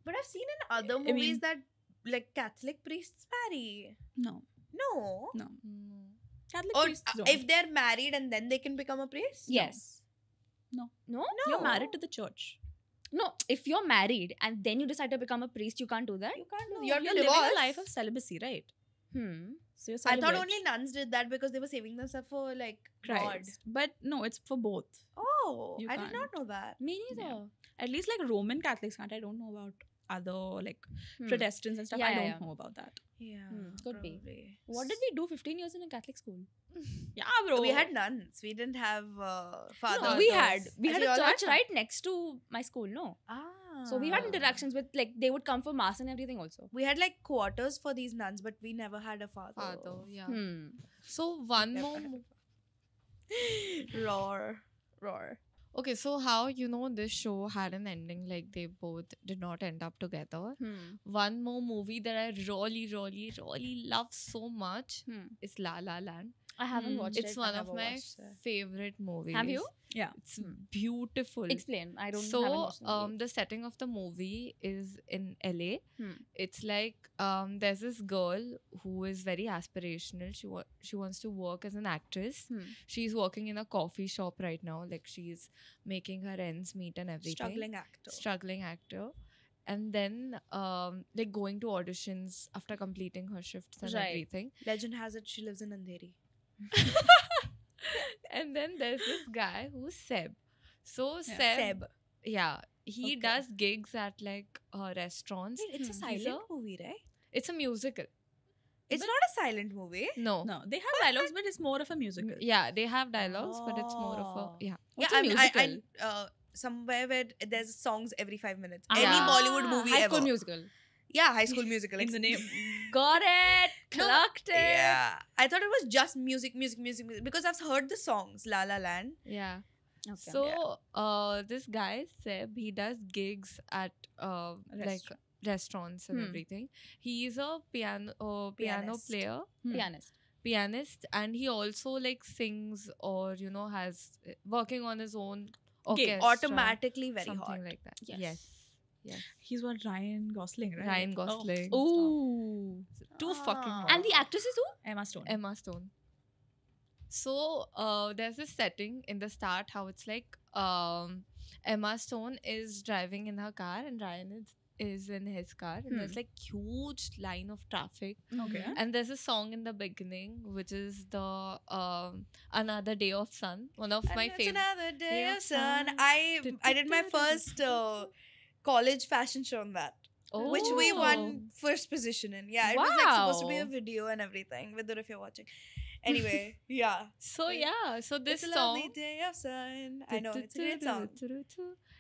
But I've seen in other mean- movies that like Catholic priests marry. No, No. no. Mm. Catholic Or priests don't. if they're married and then they can become a priest? Yes. No. No? You're married to the church. No. If you're married and then you decide to become a priest, you can't do that. You can't do. No, You have you're to living divorce. a life of celibacy, right? So you're I thought celibate. only nuns did that because they were saving themselves for like God. Christ. But no, it's for both. Oh, You I did not can't. know that. Me neither. Yeah. At least like Roman Catholics can't. I don't know about other like Hmm. Protestants and stuff. Yeah, I yeah, don't yeah. know about that. Yeah, could be. probably. What did we do 15 years in a Catholic school? Yeah, bro. We had nuns. We didn't have fathers. No, we had Actually, a all church had right next to my school. No. Ah. So we had interactions with like they would come for mass and everything also. We had like quarters for these nuns, but we never had a father. Father, yeah. Hmm. So one Never more. had a Roar. Roar. Okay, so how this show had an ending, like they both did not end up together. One more movie that I really, really, really love so much is La La Land. I haven't watched It's it. one I of never my watched it. favorite movies. Have you? Yeah. It's beautiful. Explain. I don't. So haven't watched the movie. the setting of the movie is in LA. Hmm. It's like there's this girl who is very aspirational. She wants to work as an actress. Hmm. She's working in a coffee shop right now. Like she's making her ends meet and everything. Struggling actor. And then like going to auditions after completing her shifts and Right. everything. Legend has it she lives in Andheri. And then there's this guy who's Seb. So Yeah. Seb, yeah, he Okay. does gigs at like restaurants. Wait, it's a He's silent movie, right? It's a musical. It's not a silent movie. No. No, they have dialogues, but it's more of a musical. Yeah, they have dialogues, but it's more of a Oh. yeah. What's yeah, a musical? somewhere where there's songs every 5 minutes. Ah, Any Bollywood movie High ever. School Musical. Yeah, High School Musical. In the name. Got it. No, Clocked it. Yeah, I thought it was just music because I've heard the songs La La Land. Yeah. Okay. So this guy Seb, he does gigs at like restaurants and Hmm. everything. He's a piano Pianist. player. Pianist. And he also like sings or has working on his own Gig. orchestra, Automatically very something hot. like that. Yes. Yes. He's what, Ryan Gosling, right? Ryan Gosling. Oh, Ooh. Too fucking hot. And the actress is who? Emma Stone. Emma Stone. So there's this setting in the start how it's like Emma Stone is driving in her car and Ryan is in his car and there's like huge line of traffic. Okay. And there's a song in the beginning which is the Another Day of Sun, one of my And it's favorite. another day Day of of sun. sun. I did my first college fashion show on that, which we won first position in. Yeah, it was like supposed to be a Wow. video and everything. Vidur, if you're watching. Anyway, yeah. So yeah, so this It's a song. lovely day of sun. I know, it's a great song.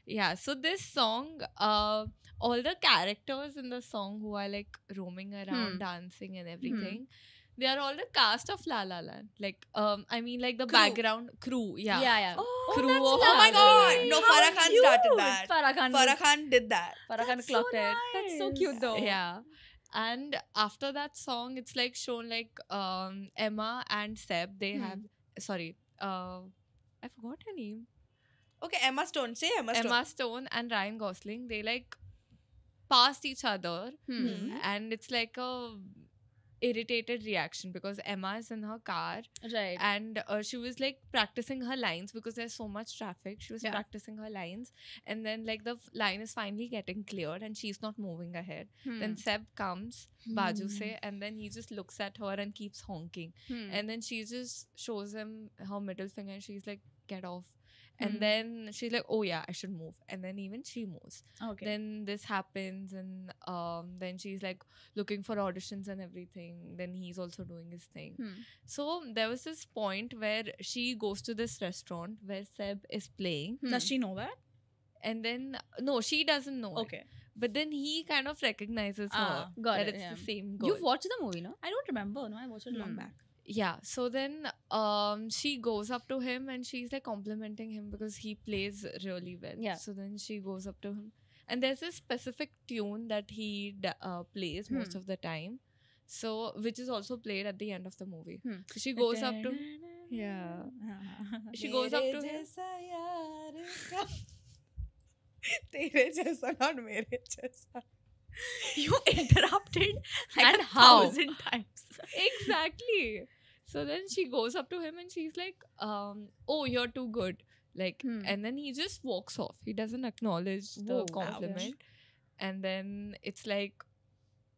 Yeah, so this song, all the characters in the song who are like roaming around, dancing and everything, they are all the cast of La La Land. Like, I mean, like the Crew. background crew. Yeah. Yeah. Crew that's of Oh my La La god! Land. No, How Farah Khan cute. started that. Farah Khan did that. Khan That's so clocked it. That's so cute nice. though. Yeah. And after that song, it's like shown like Emma and Seb. They have I forgot her name. Okay, Emma Stone. Say Emma Stone. Emma Stone and Ryan Gosling. They like passed each other, Hmm. and it's like a irritated reaction because Emma is in her car Right. and she was like practicing her lines because there's so much traffic. She was Yeah. practicing her lines, and then like the line is finally getting cleared and she's not moving ahead. Then Seb comes, Baju se, and then he just looks at her and keeps honking. And then she just shows him her middle finger and she's like, get off. And then she's like, oh yeah, I should move. And then even she moves. Okay. Then this happens, and then she's like looking for auditions and everything. Then he's also doing his thing. So there was this point where she goes to this restaurant where Seb is playing. Does she know that? And then, no, she doesn't know. it. Okay. But then he kind of recognizes her. Ah, got that it, it's yeah. the same girl. You've watched the movie, no? I don't remember. No, I watched it long back. Yeah, so then she goes up to him and she's like complimenting him because he plays really well. Yeah. So then she goes up to him, and there's this specific tune that he plays most of the time, so which is also played at the end of the movie. So she goes up to yeah, she goes up to him. तेरे जैसा, not मेरे जैसा. You interrupted like And 1,000 times. Exactly. So then she goes up to him and she's like, "Oh, you're too good." Like, and then he just walks off. He doesn't acknowledge the Whoa, compliment. And then it's like,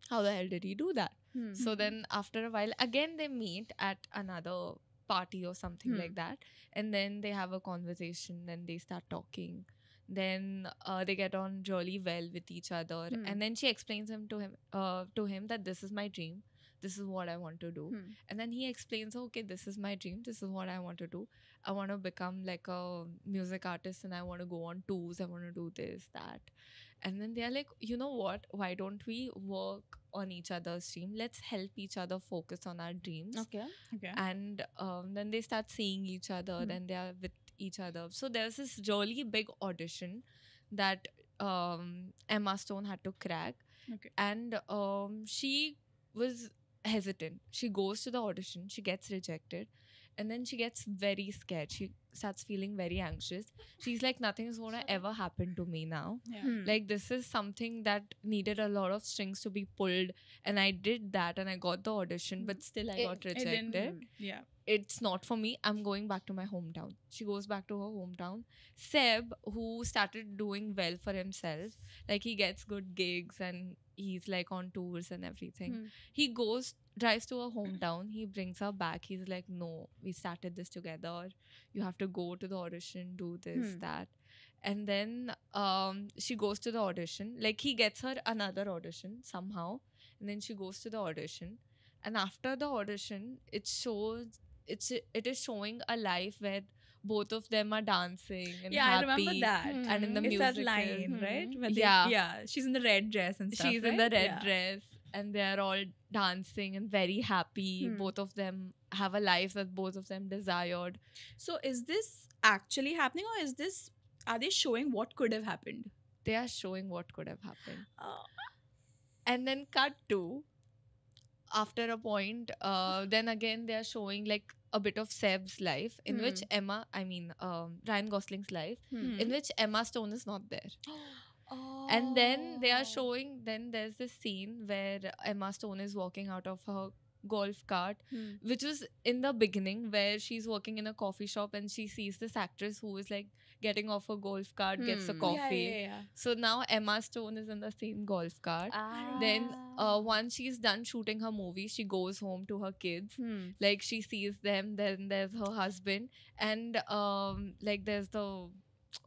how the hell did he do that? So then after a while, again they meet at another party or something like that. And then they have a conversation. Then they start talking. Then they get on really well with each other. And then she explains to him that this is my dream. This is what I want to do. And then he explains, okay, this is my dream. This is what I want to do. I want to become like a music artist and I want to go on tours. I want to do this, that. And then they're like, you know what? Why don't we work on each other's dream? Let's help each other focus on our dreams. Okay. Okay. And then they start seeing each other. Then they are with each other. So there's this really big audition that Emma Stone had to crack. Okay. And she was hesitant. She goes to the audition. She gets rejected. and then she gets very scared. She starts feeling very anxious. She's like, nothing is gonna ever happen to me now. Like, this is something that needed a lot of strings to be pulled, and I did that, and I got the audition, but still I got rejected. Yeah. It's not for me. I'm going back to my hometown. She goes back to her hometown. Seb, who started doing well for himself, like he gets good gigs and he's like on tours and everything. He drives to her hometown. He brings her back. He's like, no, we started this together. You have to go to the audition, do this, that. And then she goes to the audition. Like, he gets her another audition somehow. And then she goes to the audition. And after the audition, it is showing a life where both of them are dancing and Yeah, happy. I remember that. And in the It's music, that line, right? Where Yeah. she's in the red dress and stuff. she's in the right? red Yeah. dress, and they're all dancing and very happy. Both of them have a life that both of them desired. So is this actually happening, or are they showing what could have happened? They are showing what could have happened. Oh. And then cut to, after a point, then again they are showing like a bit of Seb's life, in which Ryan Gosling's life, in which Emma Stone is not there. And then they are showing, then there's this scene where Emma Stone is walking out of her golf cart, which was in the beginning, where she's working in a coffee shop and she sees this actress who is like getting off a golf cart, gets a coffee. Yeah. So now Emma Stone is in the same golf cart. Then once she's done shooting her movie, she goes home to her kids. Like, she sees them, then there's her husband, and like there's the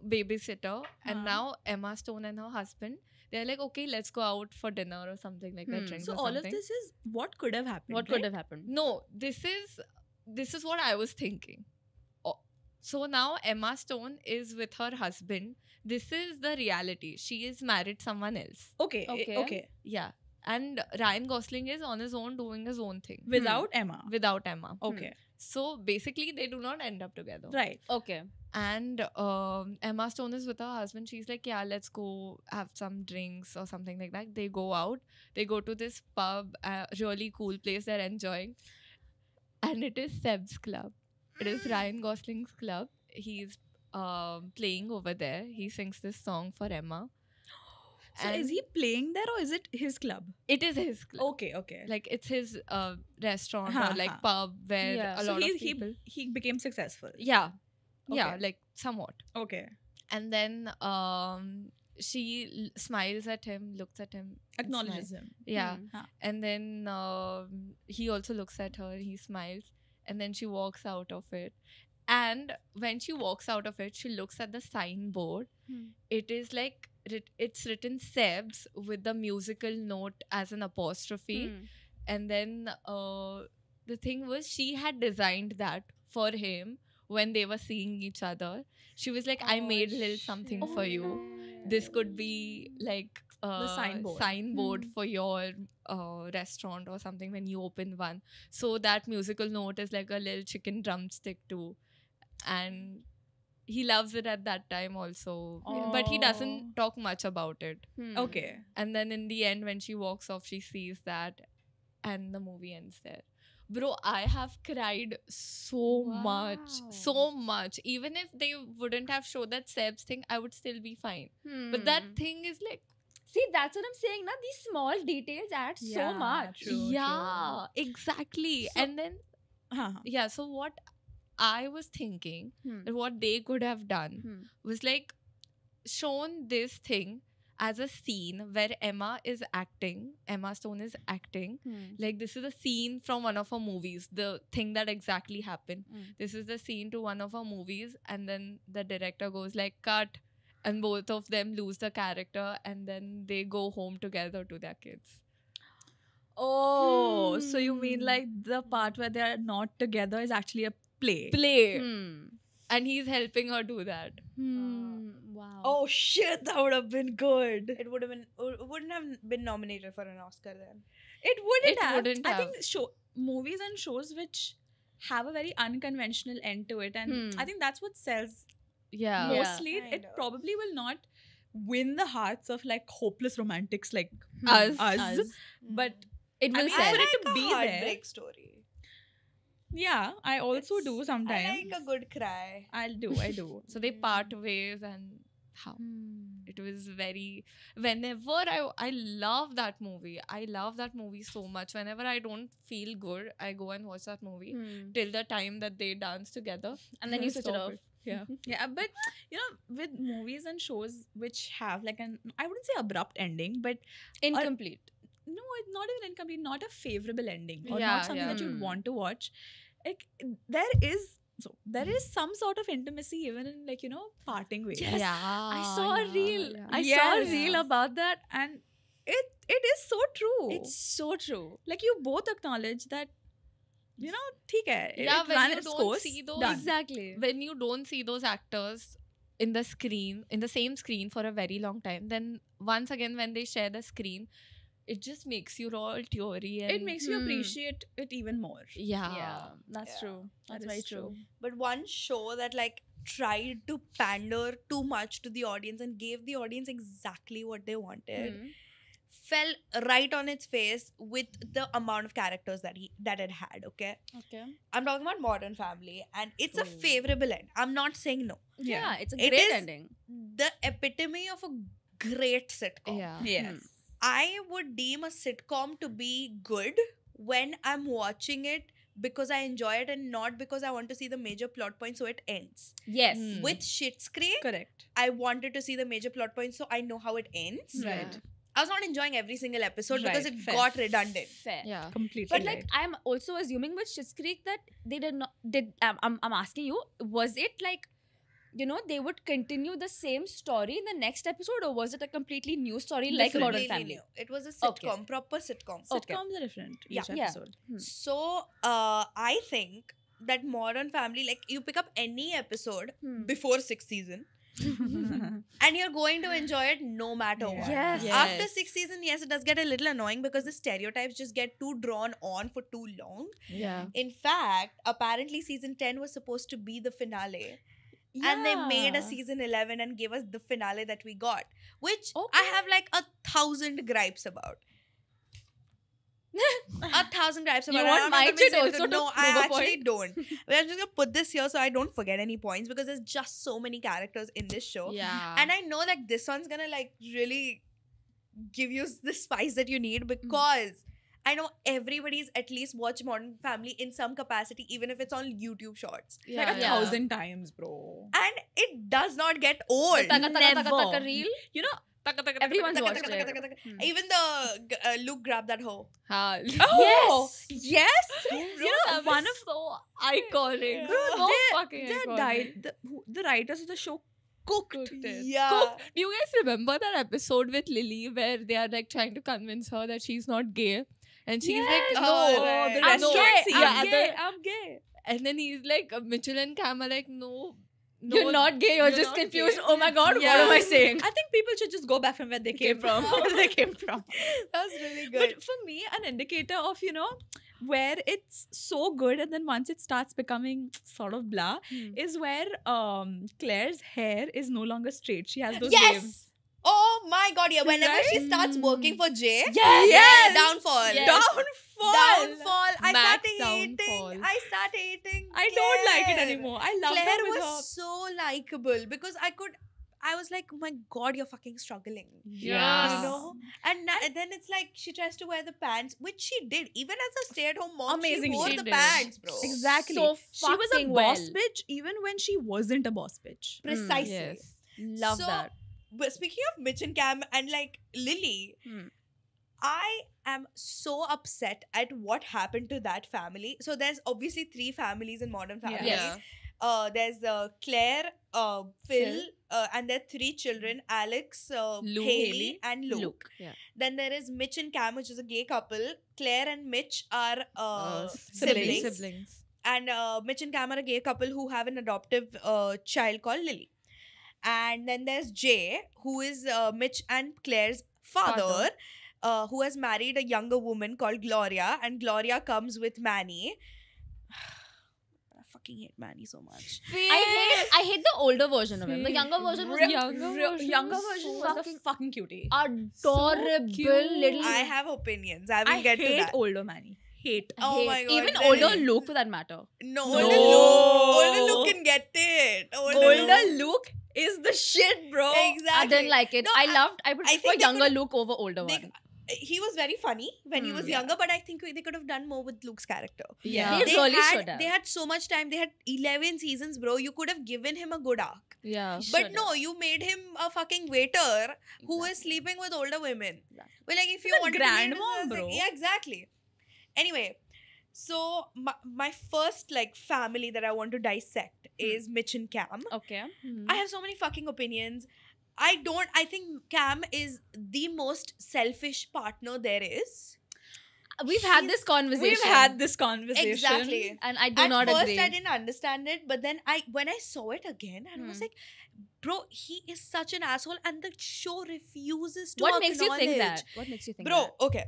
babysitter. And now Emma Stone and her husband, they're like, okay, let's go out for dinner or something like that. Drinks So or all of something. this is what could have happened. What right? could have happened? No, this is what I was thinking. So now Emma Stone is with her husband. This is the reality. She is married someone else. Okay. Yeah. And Ryan Gosling is on his own doing his own thing. Without Emma. Without Emma. Okay. So basically they do not end up together. Right. Okay. And Emma Stone is with her husband. She's like, yeah, let's go have some drinks or something like that. They go out. They go to this pub, really cool place they're enjoying. And it is Seb's club. It is Ryan Gosling's club. He's playing over there. He sings this song for Emma. So is he playing there, or is it his club? It is his club. Okay. Like, it's his restaurant Ha, or like ha. pub where Yeah. a So lot of people... he became successful. Yeah. Yeah, Okay. like somewhat. Okay. And then she smiles at him, looks at him. and Acknowledges smiles. him. Yeah. Huh. And then he also looks at her, he smiles. And then she walks out of it. And when she walks out of it, she looks at the signboard. It is like, it's written Seb's with the musical note as an apostrophe. And then the thing was, she had designed that for him when they were seeing each other. She was like, I made a little something for you. This could be like The signboard. for your restaurant or something when you open one. So that musical note is like a little chicken drumstick too. And he loves it at that time also. But he doesn't talk much about it. Okay. And then in the end, when she walks off, she sees that and the movie ends there. Bro, I have cried so much. Even if they wouldn't have showed that Seb's thing, I would still be fine. But that thing is like, See, that's what I'm saying. Now these small details add so Yeah, much. true. yeah, exactly. So- And then, Huh. yeah, so what I was thinking, that what they could have done was like shown this thing as a scene where Emma Stone is acting. Like, this is a scene from one of her movies, the thing that exactly happened. This is the scene to one of her movies, and then the director goes like, cut, and both of them lose the character, and then they go home together to their kids. Oh, so you mean like the part where they are not together is actually a play? Play. And he's helping her do that. Wow. Oh shit, that would have been good. It wouldn't have been nominated for an Oscar then. It wouldn't It have. wouldn't I have. think movies and shows which have a very unconventional end to it, and I think that's what sells Yeah. mostly. kind It of. probably will not win the hearts of like hopeless romantics like Us. us. But It I will mean, sell. for it to a be heartbreak there. story. Yeah, I also do I sometimes. like a good cry. I do. So they part ways, and how it was very. Whenever I love that movie. I love that movie so much. Whenever I don't feel good, I go and watch that movie till the time that they dance together, And then you switch it Stop off. Yeah. Yeah, but with movies and shows which have like I wouldn't say abrupt ending, but Incomplete. no, it's not even incomplete, not a favorable ending, or Yeah, not something that you'd yeah. want to watch. Like there is some sort of intimacy even in like parting ways. Yes. Yeah. I saw a reel. yeah. I saw a Yes. reel about that. And it is so true. It's so true. like you both acknowledge that theek hai, Yeah, it when ran you its don't course, see those- done. Exactly. When you don't see those actors in the same screen for a very long time, then once again when they share the screen, it just makes you all teary. And It makes you appreciate it even more. yeah. Yeah, that's Yeah. true. That's That very is true. But one show that like tried to pander too much to the audience and gave the audience exactly what they wanted Hmm. fell right on its face with the amount of characters that it had. Okay, Okay. I'm talking about Modern Family, and it's a Oh. favorable end. I'm not saying no. Yeah, it's a It great is- ending. The epitome of a great sitcom. Yeah. Yes. I would deem a sitcom to be good when I'm watching it because I enjoy it and not because I want to see the major plot points so it ends. Yes. Hmm. With Schitt's Creek, Correct. I wanted to see the major plot points so I know how it ends. Right. I was not enjoying every single episode because Right, it fair. got redundant. Fair. Yeah. Completely. But like, I'm also assuming with Schitt's Creek that they did not. I'm asking you, was it like, they would continue the same story in the next episode, or was it a completely new story like Different. Modern Completely Family? new. It was a sitcom, Okay. proper sitcom. Okay. sitcoms are different each Yeah. Yeah. episode. So I think that Modern Family, like you pick up any episode Hmm. before 6th season and you're going to enjoy it no matter Yeah. what. Yes. After 6th season, yes, it does get a little annoying because the stereotypes just get too drawn on for too long. Yeah. In fact, apparently season 10 was supposed to be the finale. And they made a season 11 and gave us the finale that we got, which I Okay. have like 1,000 gripes about. 1,000 gripes about. You it. want I'm not my gonna be shit saying also it. to No, I prove a actually point? don't. But I'm just gonna put this here so I don't forget any points because there's just so many characters in this show. Yeah. And I know that this one's gonna like really give you the spice that you need because I know everybody's at least watched Modern Family in some capacity, even if it's on YouTube Shorts. Like a yeah. 1,000 times, bro. And it does not get old. Taka, taka, taka, taka, Never. reel. You know, Everyone's Taka, watched taka, it. taka, taka. Hmm. Even the Luke grabbed that hoe. Ha. oh, yes. You know, one of so iconic. Bro, so they- fucking the, iconic. the writers of the show cooked it. Yeah. Do you guys remember that episode with Lily where they are like trying to convince her that she's not gay? And she's Yes. like, Oh, no, right. the I'm restaurant gay. scene. Yeah, I'm gay. I'm gay. and then he's like, Mitchell and Cam are like, no, You're not gay. You're just not confused. gay. Oh my god, Yeah. what am I saying? I think people should just go back from where they came from. Where they came from. That was really good. But for me, an indicator of, where it's so good and then once it starts becoming sort of blah is where Claire's hair is no longer straight. She has those Yes. waves. Oh my god, yeah. Whenever she Right? starts working for Jay, Yes. downfall. Yes. Downfall. Downfall. I Max started downfall. hating. I started hating. I don't like it Claire. anymore. I love Claire her with was her. so likable because I was like, oh my god, you're fucking struggling. Yeah. You know? And then it's like she tries to wear the pants, which she did. Even as a stay-at-home mom, Amazing, she wore she the did. pants, bro. Exactly. So she was a fucking boss well. bitch even when she wasn't a boss bitch. Precisely. Yes. Love So, that. But speaking of Mitch and Cam and like Lily, I am so upset at what happened to that family. So there's obviously 3 families in Modern Family. Yeah. There's Claire, Phil, and their 3 children, Alex, Luke, Haley, and Luke. Yeah. Then there is Mitch and Cam, which is a gay couple. Claire and Mitch are siblings. Siblings. and Mitch and Cam are a gay couple who have an adoptive child called Lily. And then there's Jay, who is Mitch and Claire's father, who has married a younger woman called Gloria, and Gloria comes with Manny. I fucking hate Manny so much. I hate the older version of him. The younger version was Younger version was a fucking fucking cutie. adorable cute. little. I have opinions. I will I get to hate that. older Manny. hate. Oh Hate. my God, Even there older is. Luke for that matter. No, No. older Luke can get it. Older Luke is the shit, bro. Exactly. I didn't like it. No, I would I prefer think they younger could've- Luke over older They, one. he was very funny when he was Yeah. younger, but I think they could have done more with Luke's character. Yeah. They really should have. They had so much time. They had 11 seasons, bro. You could have given him a good arc. Yeah. But Should no, have. you made him a fucking waiter who is Exactly. sleeping with older women. Exactly. Well, like if you He's a wanted to make grandmom, this, bro. yeah, exactly. Anyway, so my first like family that I want to dissect is Mitch and Cam. Okay. I have so many fucking opinions. I think Cam is the most selfish partner there is. We've had this conversation. We've had this conversation. Exactly. and I do At not first agree. I didn't understand it, but then when I saw it again, and I was like, bro, he is such an asshole, and the show refuses to What makes you think acknowledge. that? What makes you think Bro, that? okay.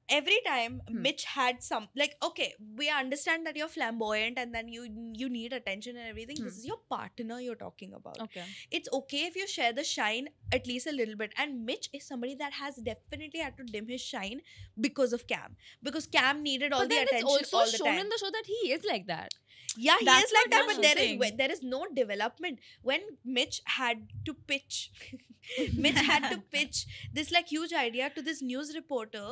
Every time Mitch had some okay, we understand that you're flamboyant and then you need attention and everything. This is your partner you're talking about. Okay. It's okay if you share the shine at least a little bit. And Mitch is somebody that has definitely had to dim his shine because of Cam. Because Cam needed all But the then attention it's also all the shown time. in the show that he is like that. Yeah, he That's is like what that, I'm but saying. there is no development. When Mitch had to pitch, Mitch had to pitch this like huge idea to this news reporter.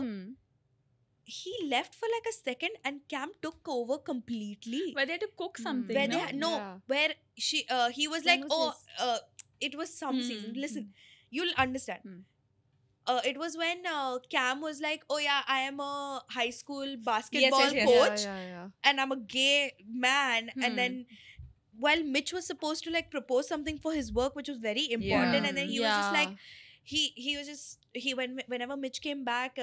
He left for like a second, and Cam took over completely. Where they had to cook something. Where no? Yeah. where he was When like, was it was some season. Listen, you'll understand. Hmm. It was when Cam was like, oh yeah, I am a high school basketball yes. coach, Yeah. and I'm a gay man. Hmm. And then while Mitch was supposed to like propose something for his work, which was very important, Yeah. and then he was just like, whenever Mitch came back,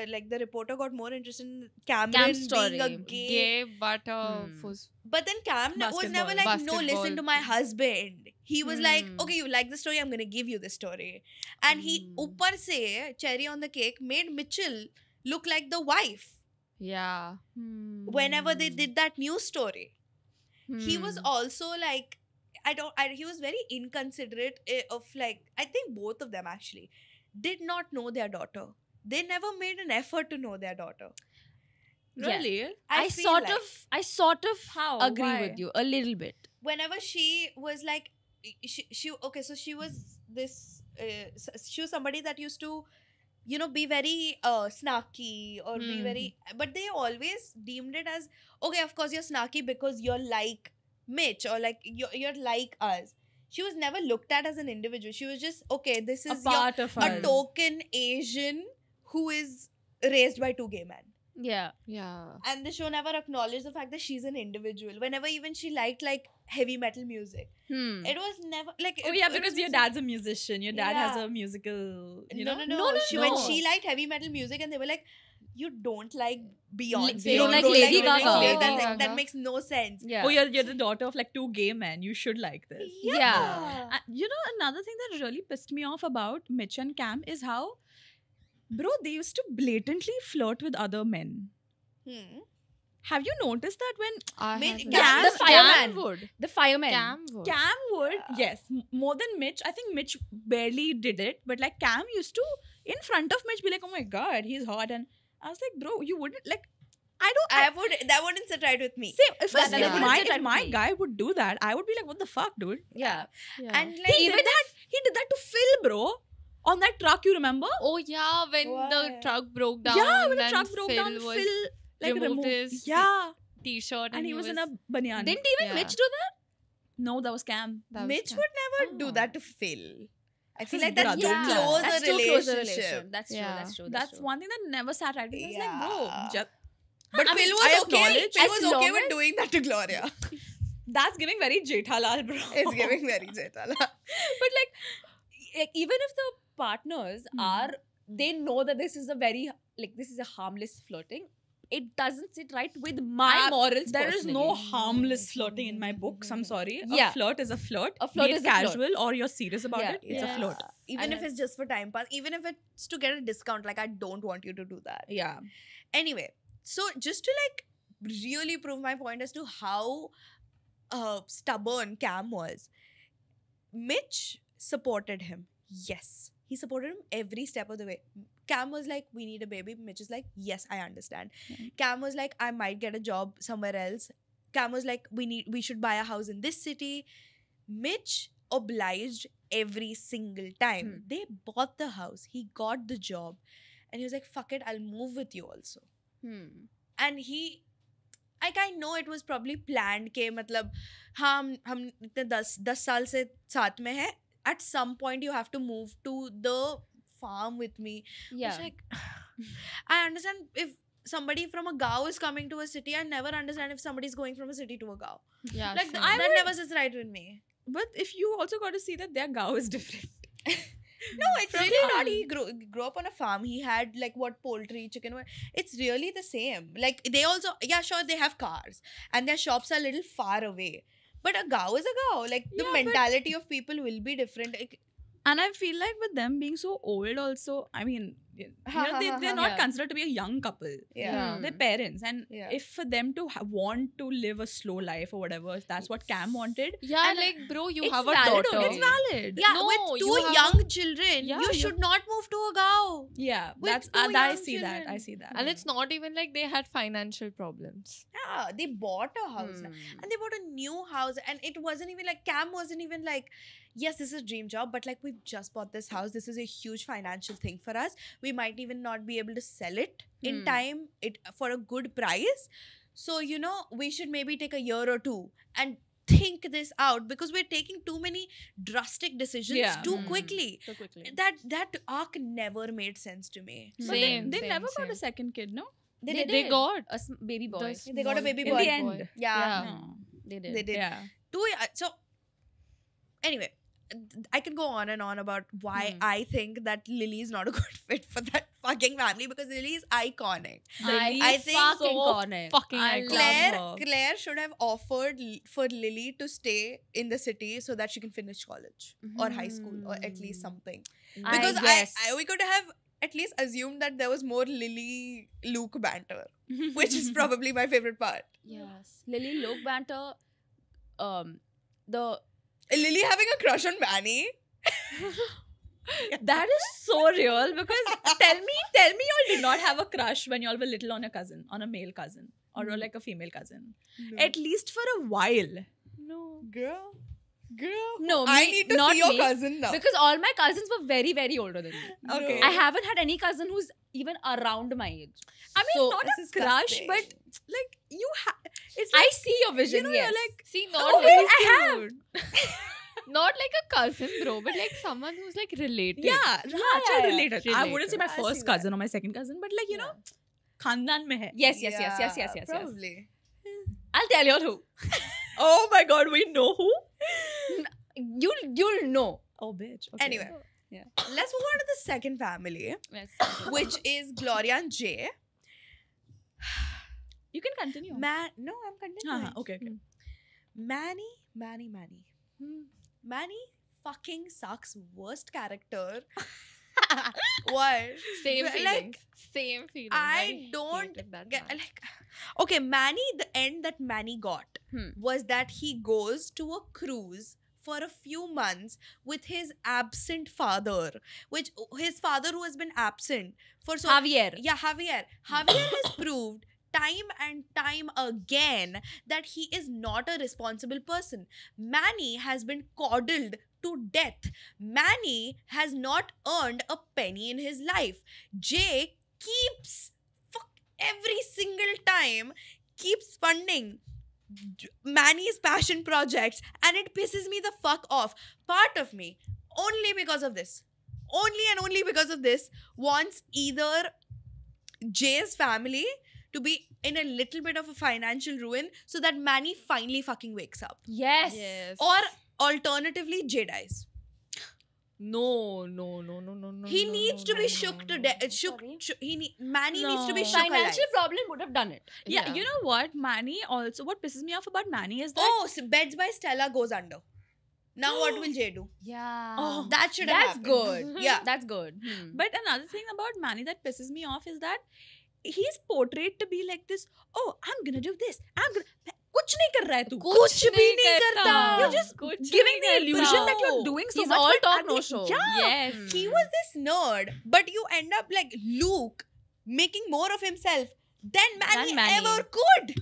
like the reporter got more interested in Cameron Cam's being a story. gay. but Hmm. But then Cam was never like, no, listen Basketball. to my husband. He was like, Hmm. okay, you like the story, I'm gonna give you the story. And he, upar se, cherry on the cake, made Mitchell look like the wife Yeah. whenever they did that news story. He was Hmm. also like, he was very inconsiderate of like, I think both of them actually did not know their daughter. They never made an effort to know their daughter. Really? I feel sort like of How? agree Why? with you a little bit. whenever she was like, she okay, so she was this, she was somebody that used to, be very snarky or be very, but they always deemed it as, okay, of course you're snarky because you're like Mitch or like you're like us. She was never looked at as an individual. She was just, okay, this A is part of a us. token Asian who is raised by two gay men. Yeah. Yeah. And the show never acknowledged the fact that she's an individual. Whenever even she liked like heavy metal music, it was never like. Oh yeah, because your dad's a musician. Your dad has Yeah. a musical, you No, know? no. No, She, no. When she liked heavy metal music, and they were like, "You don't like Beyonce. you don't like Beyonce, Lady you don't Gaga." Lady Lady That Gaga. makes no sense." Yeah. Oh, you're the daughter of like two gay men. You should like this. Yeah. You know, another thing that really pissed me off about Mitch and Cam is how, bro, they used to blatantly flirt with other men. Have you noticed that when I Made- had Cam- that. the fireman. would. The fireman. Cam would. Cam would, yes, more than Mitch. I think Mitch barely did it, but like Cam used to, in front of Mitch, be like, "Oh my god, he's hot," and I was like, "Bro, you wouldn't like." That wouldn't sit right with me. Same. If, That if wouldn't my, sit if right my with me. guy would do that, I would be like, "What the fuck, dude?" Yeah. Yeah. And like He did that to Phil, bro, on that truck. You remember? Oh yeah, when the Why? truck broke down. Yeah, when the and truck broke Phil down, was Phil like removed removed his yeah, t-shirt and he was in a banyan. Didn't even Yeah. Mitch do that? No, that was Cam. that was Mitch Cam. would never do Oh. that to Phil. I feel his like that's too brother. close That's a too close a relationship. relation. That's true. Yeah. That's true. That's true. one thing that never sat right with me. I was like, bro, Yeah. I But Phil mean, was I okay. acknowledge Phil as was okay long with as- doing that to Gloria. that's giving very Jethalal, bro. It's giving very Jetala. But like, even if the partners are, they know that this is a harmless flirting. It doesn't sit right with my morals. There is no personally. harmless flirting in my books. I'm sorry. Yeah. A flirt is a flirt. A flirt Be it is a flirt. casual or you're serious about Yeah. it. It's a Yeah. flirt. Even And if it's just for time pass, even if it's to get a discount, like I don't want you to do that. Yeah. Anyway, so just to like really prove my point as to how stubborn Cam was, Mitch supported him. Yes, he supported him every step of the way. Cam was like, we need a baby. Mitch is like, yes, I understand. Cam was like, I might get a job somewhere else. Cam was like, we should buy a house in this city. Mitch obliged every single time. They bought the house. He got the job. And he was like, fuck it, I'll move with you also. And he, like, I know it was probably planned के मतलब हम इतने 10 साल से साथ में हैं. At some point you have to move to the farm with me. Yeah. Which, like, I understand if somebody from a gaon is coming to a city. I never understand if somebody is going from a city to a gaon. Yeah, Like, same. that never sits right with me. But if you also got to see that their Gao is different. No, it's really not. He grew up on a farm. He had like poultry, chicken. It's really the same. Like, they also, yeah, sure, they have cars and their shops are a little far away. But a Gao is a Gao. Like, the mentality of people will be different. Like, And I feel like with them being so old also, I mean, they're not considered to be a young couple. yeah. They're parents. And Yeah. if for them to want to live a slow life or whatever, if that's what Cam wanted, Yeah, like, bro, you it's have a valid daughter. it's valid. Yeah, No, with you 2 have young children, Yeah, you should not move to a Gao. Yeah, With that's 2 I young see that. children. I see that. And it's not even like they had financial problems. Yeah, they bought a house. And they bought a new house. And it wasn't even like, Cam wasn't even like, yes, this is a dream job, but like, we've just bought this house. This is a huge financial thing for us. We might even not be able to sell it in time for a good price. So, you know, we should maybe take a year or 2 and think this out, because we're taking too many drastic decisions too quickly. So quickly. That arc never made sense to me. But Same, they same, never got a same. second kid, no? They got a baby boy. They got a baby In boy. the end. Yeah. No. They did. They did. Yeah. So anyway, I can go on and on about why I think that Lily is not a good fit for that fucking family, because Lily is iconic. I think fucking so iconic. fucking I iconic. love her. Claire should have offered for Lily to stay in the city so that she can finish college or high school or at least something. Because guess. we could have at least assumed that there was more Lily Luke banter, which is probably my favorite part. Yes. Lily Luke banter. The Lily having a crush on Manny. That is so real, because tell me y'all did not have a crush when y'all were little on a cousin, on a male cousin or like a female cousin. At least for a while. No. Girl. no, I me- need to not see your me, cousin now. because all my cousins were very, very older than me. Okay. I haven't had any cousin who's even around my age. I mean, So, not this a is crush, disgusting. but like you have. It's I like, see your vision. you know, yes. you're like, See, oh, wait, I have. not like a cousin, bro, but like someone who's like related. Yeah, child related. I wouldn't say my I see first that. cousin or my second cousin, but like, you know, khandan mein hai. yes. Probably. I'll tell you who. Oh my god, we know who? You'll know. Oh, bitch. Okay. Anyway, Yeah. let's move on to the second family, Yes. which is Gloria and Jay. You can continue. No, I'm continuing. Okay. Manny. Manny fucking sucks. Worst character. What? Same Like, feelings. Same feelings. I don't hated that get man. like. Okay, Manny. The end that Manny got was that he goes to a cruise for a few months with his absent father, which his father who has been absent for so Javier. Yeah, Javier. Javier has proved time and time again that he is not a responsible person. Manny has been coddled to death. Manny has not earned a penny in his life. Jay keeps, every single time, keeps funding Manny's passion projects, and it pisses me the fuck off. Part of me, only because of this, only and only because of this, wants either Jay's family to be in a little bit of a financial ruin so that Manny finally fucking wakes up. Yes. Yes. Or alternatively, Jay dies. No. He needs to be shook to death. Manny needs to be shook alive. Financial problem would have done it. Yeah, you know what? Manny also, what pisses me off about Manny is that. Oh, so Beds by Stella goes under. Now what will Jay do? Yeah. Oh, That should have that's happened. good. Yeah. That's good. But another thing about Manny that pisses me off is that he's portrayed to be like this, oh, I'm gonna do this. कुछ नहीं कर रहा है तू. कुछ भी नहीं करता. You're just giving the illusion that you're doing so He's much. all but talk, at no the- show. Yeah. Yes. He was this nerd, but you end up like Luke making more of himself than Manny Manny. ever could.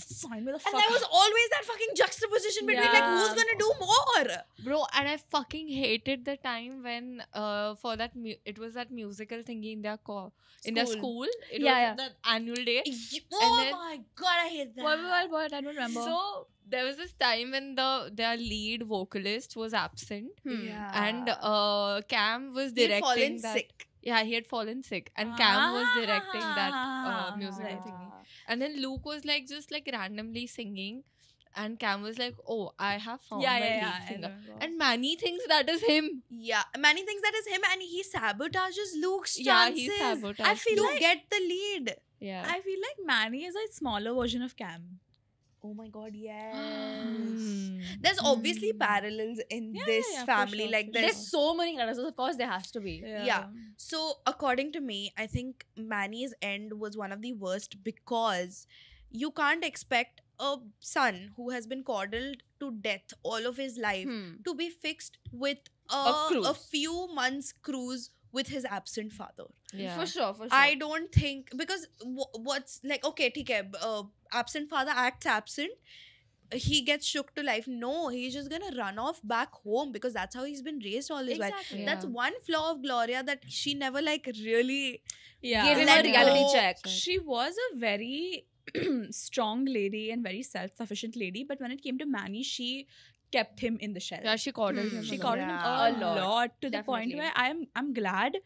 Sign me the And fuck there up. was always that fucking juxtaposition between like who's Yeah. gonna do more. Bro, and I fucking hated the time when for that it was that musical thingy in their in their school. It Yeah, was yeah. the annual day. Oh then- my god, I hate that. What? I don't remember. So there was this time when their lead vocalist was absent, and Cam was He had directing fallen that. sick. Yeah, he had fallen sick, and Cam was directing that Ah, musical right. thingy. And then Luke was like just like randomly singing, and Cam was like, "Oh, I have found my lead I singer." remember. And Manny thinks that is him. Yeah, Manny thinks that is him, and he sabotages Luke's Yeah, chances. he sabotaged I feel to like- get the lead. Yeah. I feel like Manny is a smaller version of Cam. Oh my god, yes. Hmm. There's obviously parallels in Yeah, this yeah, for family. sure, Like for there's There's so many characters. Of course, there has to be. Yeah. So, according to me, I think Manny's end was one of the worst because you can't expect a son who has been coddled to death all of his life to be fixed with a cruise. few months cruise with his absent father. Yeah. For sure, for sure. I don't think because what's like okay, theek hai, absent father acts absent. He gets shook to life. No, he's just gonna run off back home because that's how he's been raised all his life. Exactly. That's Yeah. one flaw of Gloria that she never like really. Yeah. Gave him Let a reality go. check. She was a very strong lady and very self-sufficient lady, but when it came to Manny, she kept him in the shell. Yeah, she coddled him. She a lot. coddled him Yeah. a A lot. lot to the point Definitely. where I'm glad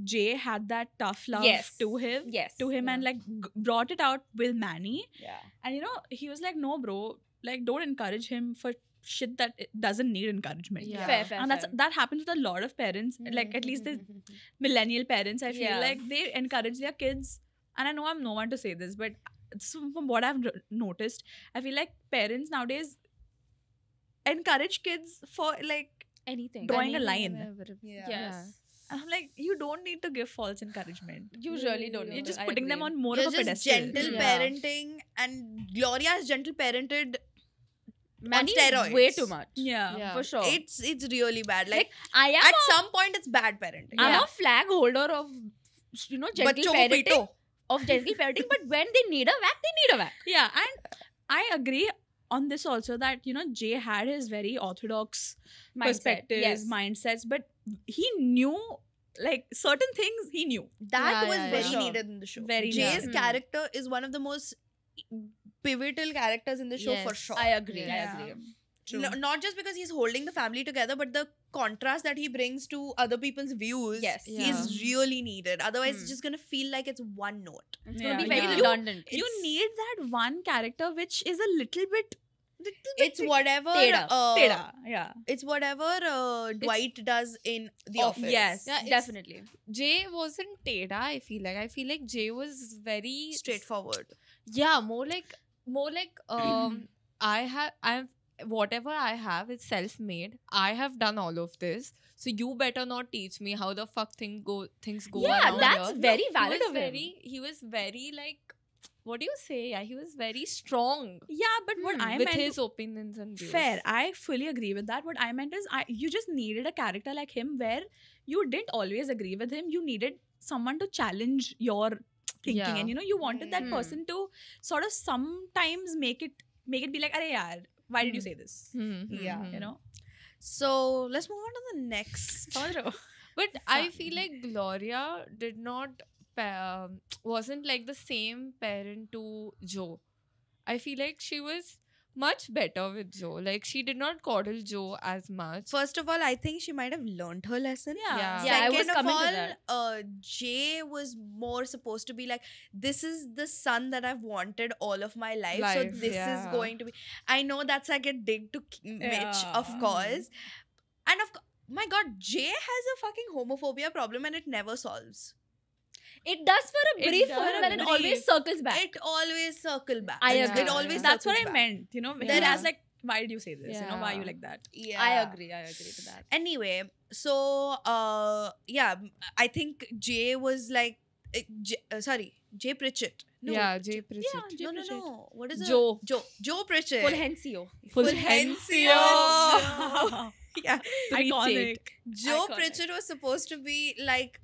Jay had that tough love Yes. to him Yes. and like brought it out with Manny. Yeah. And you know, he was like, no, bro, like don't encourage him for shit that it doesn't need encouragement. Yeah. Fair. And that happens with a lot of parents, like at least the millennial parents. I feel Yeah. like they encourage their kids, and I know I'm no one to say this, but from what I've noticed, I feel like parents nowadays encourage kids for like anything. drawing a Anything line. and everything. Yeah. Yes. And I'm like, you don't need to give false encouragement. You really don't. You're just I putting them agree. on more You're of a just pedestal. gentle Yeah. parenting, and Gloria is gentle parented Manny on is steroids. way too much. Yeah. Yeah. For sure. It's really bad. Like I am at some point, it's bad parenting. I'm a flag holder of gentle Bachcho ko parenting. pito. Of gentle parenting, but when they need a whack, they need a whack. Yeah, and I agree on this also that Jay had his very orthodox perspectives, Yes. mindsets, but he knew like certain things he knew. That Yeah, was yeah, very yeah. needed in the show. Very Jay's needed. character is one of the most pivotal characters in the show for Yes. sure. I agree. Yeah. I agree. True. Not just because he's holding the family together, but the contrast that he brings to other people's views Yes. is really needed. Otherwise, Hmm. it's just gonna feel like it's one note. It's Yeah. gonna be very You- redundant. You need that one character which is a little bit It's whatever. Teda. teda. Yeah. It's whatever Dwight does in The Office. Yes. Yeah, it's- Definitely. Jay wasn't Teda, I feel like. I feel like Jay was very Straightforward. Yeah, more like I'm whatever I have is self-made. I have done all of this. So you better not teach me how the fuck things go Yeah, around that's here. very He valid was of him. he was very like, what do you say? Yeah, he was very strong Yeah, but what I with meant his opinions and views. fair. I fully agree with that. What I meant is you just needed a character like him where you didn't always agree with him. You needed someone to challenge your thinking, Yeah. and you wanted that Hmm. person to sort of sometimes make it be like, "Arey yaar, why did you say this?" Yeah. You know. So let's move on to the next. But I feel like Gloria did not wasn't like the same parent to Joe. I feel like she was much better with Joe. Like she did not coddle Joe as much. First of all, I think she might have learned her lesson. Yeah. Yeah. Yeah, I was Second of coming to all, that. Jay was more supposed to be like, this is the son that I've wanted all of my life. So Life, this is yeah. going to be. I know that's like a dig to Mitch, of Yeah. course. And my God, Jay has a fucking homophobia problem and it never solves. It does for a It brief does. moment, and it always Brief. circles back. It always circle back. I It agree. always That's what circles I back. meant. Yeah. Whereas like, why did you say this? Why are you Yeah. like that? Yeah. I agree. I agree to that. Anyway, so yeah, I think Jay was like Jay Pritchett. No, Yeah, Jay Pritchett. No, no, no. What is it? Joe. Joe Pritchett. Fulgencio. Fulgencio. Yeah. Iconic. Joe Iconic. Pritchett was supposed to be like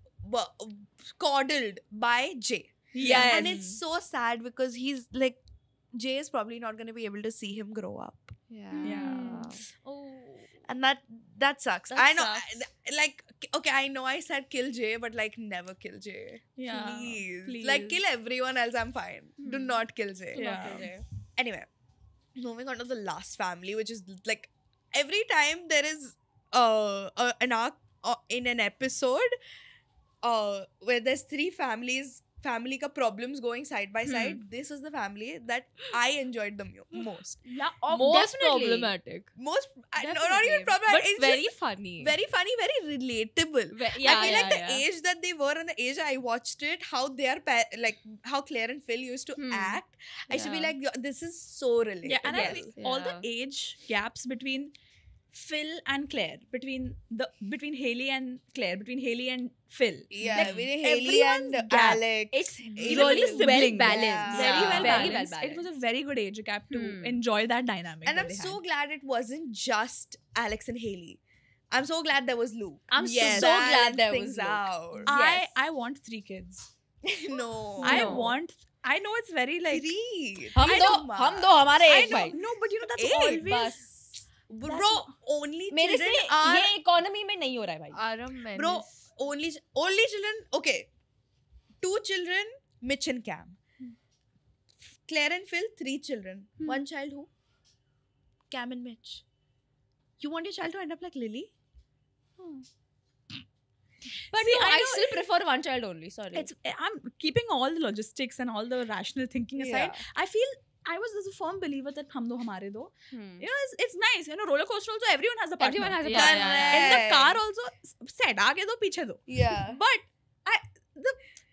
coddled by Jay. Yes. And it's so sad because he's like, Jay is probably not going to be able to see him grow up. Yeah. Oh. And that sucks. That I know. sucks. Like, okay, I know I said kill Jay, but like never kill Jay. Yeah. Please. Like, kill everyone else, I'm fine. Do not kill Jay. Yeah. Anyway, moving on to the last family, which is like every time there is an arc in an episode where there's three family ka problems going side by side. This is the family that I enjoyed the most. Yeah, Most definitely. problematic. Most, not even Definitely. problematic. But it's very just funny. very funny, very relatable. Yeah, I feel like the yeah. age that they were and the age I watched it, how they are like how Claire and Phil used to act. I used to be Yeah. like, this is so relatable. Yeah, and I Yes. think all the age gaps between Phil and Claire, between Haley and Claire, between Haley and Phil. Yeah, Like, with Haley and everyone's gap. Alex. It's Even really with the well siblings. balanced. Yeah. Very well Very balanced. well It was a balanced. very good age gap to Hmm. enjoy that dynamic. And that I'm they so had. glad it wasn't just Alex and Haley. I'm so glad there was Luke. I'm Yes, so glad balance there things was Luke. out. Yes. I want 3 kids. No. I No. want. I know it's very like. Three. हम I दो know, Ma. हम दो हमारे I एक know. भाई. No, but you know that's Eight, always. बस. Bro, only मेरे से children are... ये इकोनॉमी में नहीं हो रहा है भाई. Aram Menace. Bro, only children... Okay. 2 children, Mitch and Cam. Claire and Phil, 3 children. One child who? Cam and Mitch. You want your child to end up like Lily? But See, no, I I know- still prefer one child only. Sorry. I'm keeping all the logistics and all the rational thinking aside. I feel I was a firm believer that hum do hamare do. You know, it's nice. You know, roller coaster also everyone has a partner. Everyone has a Yeah, partner. yeah, In the car also set aage do piche do. Yeah. But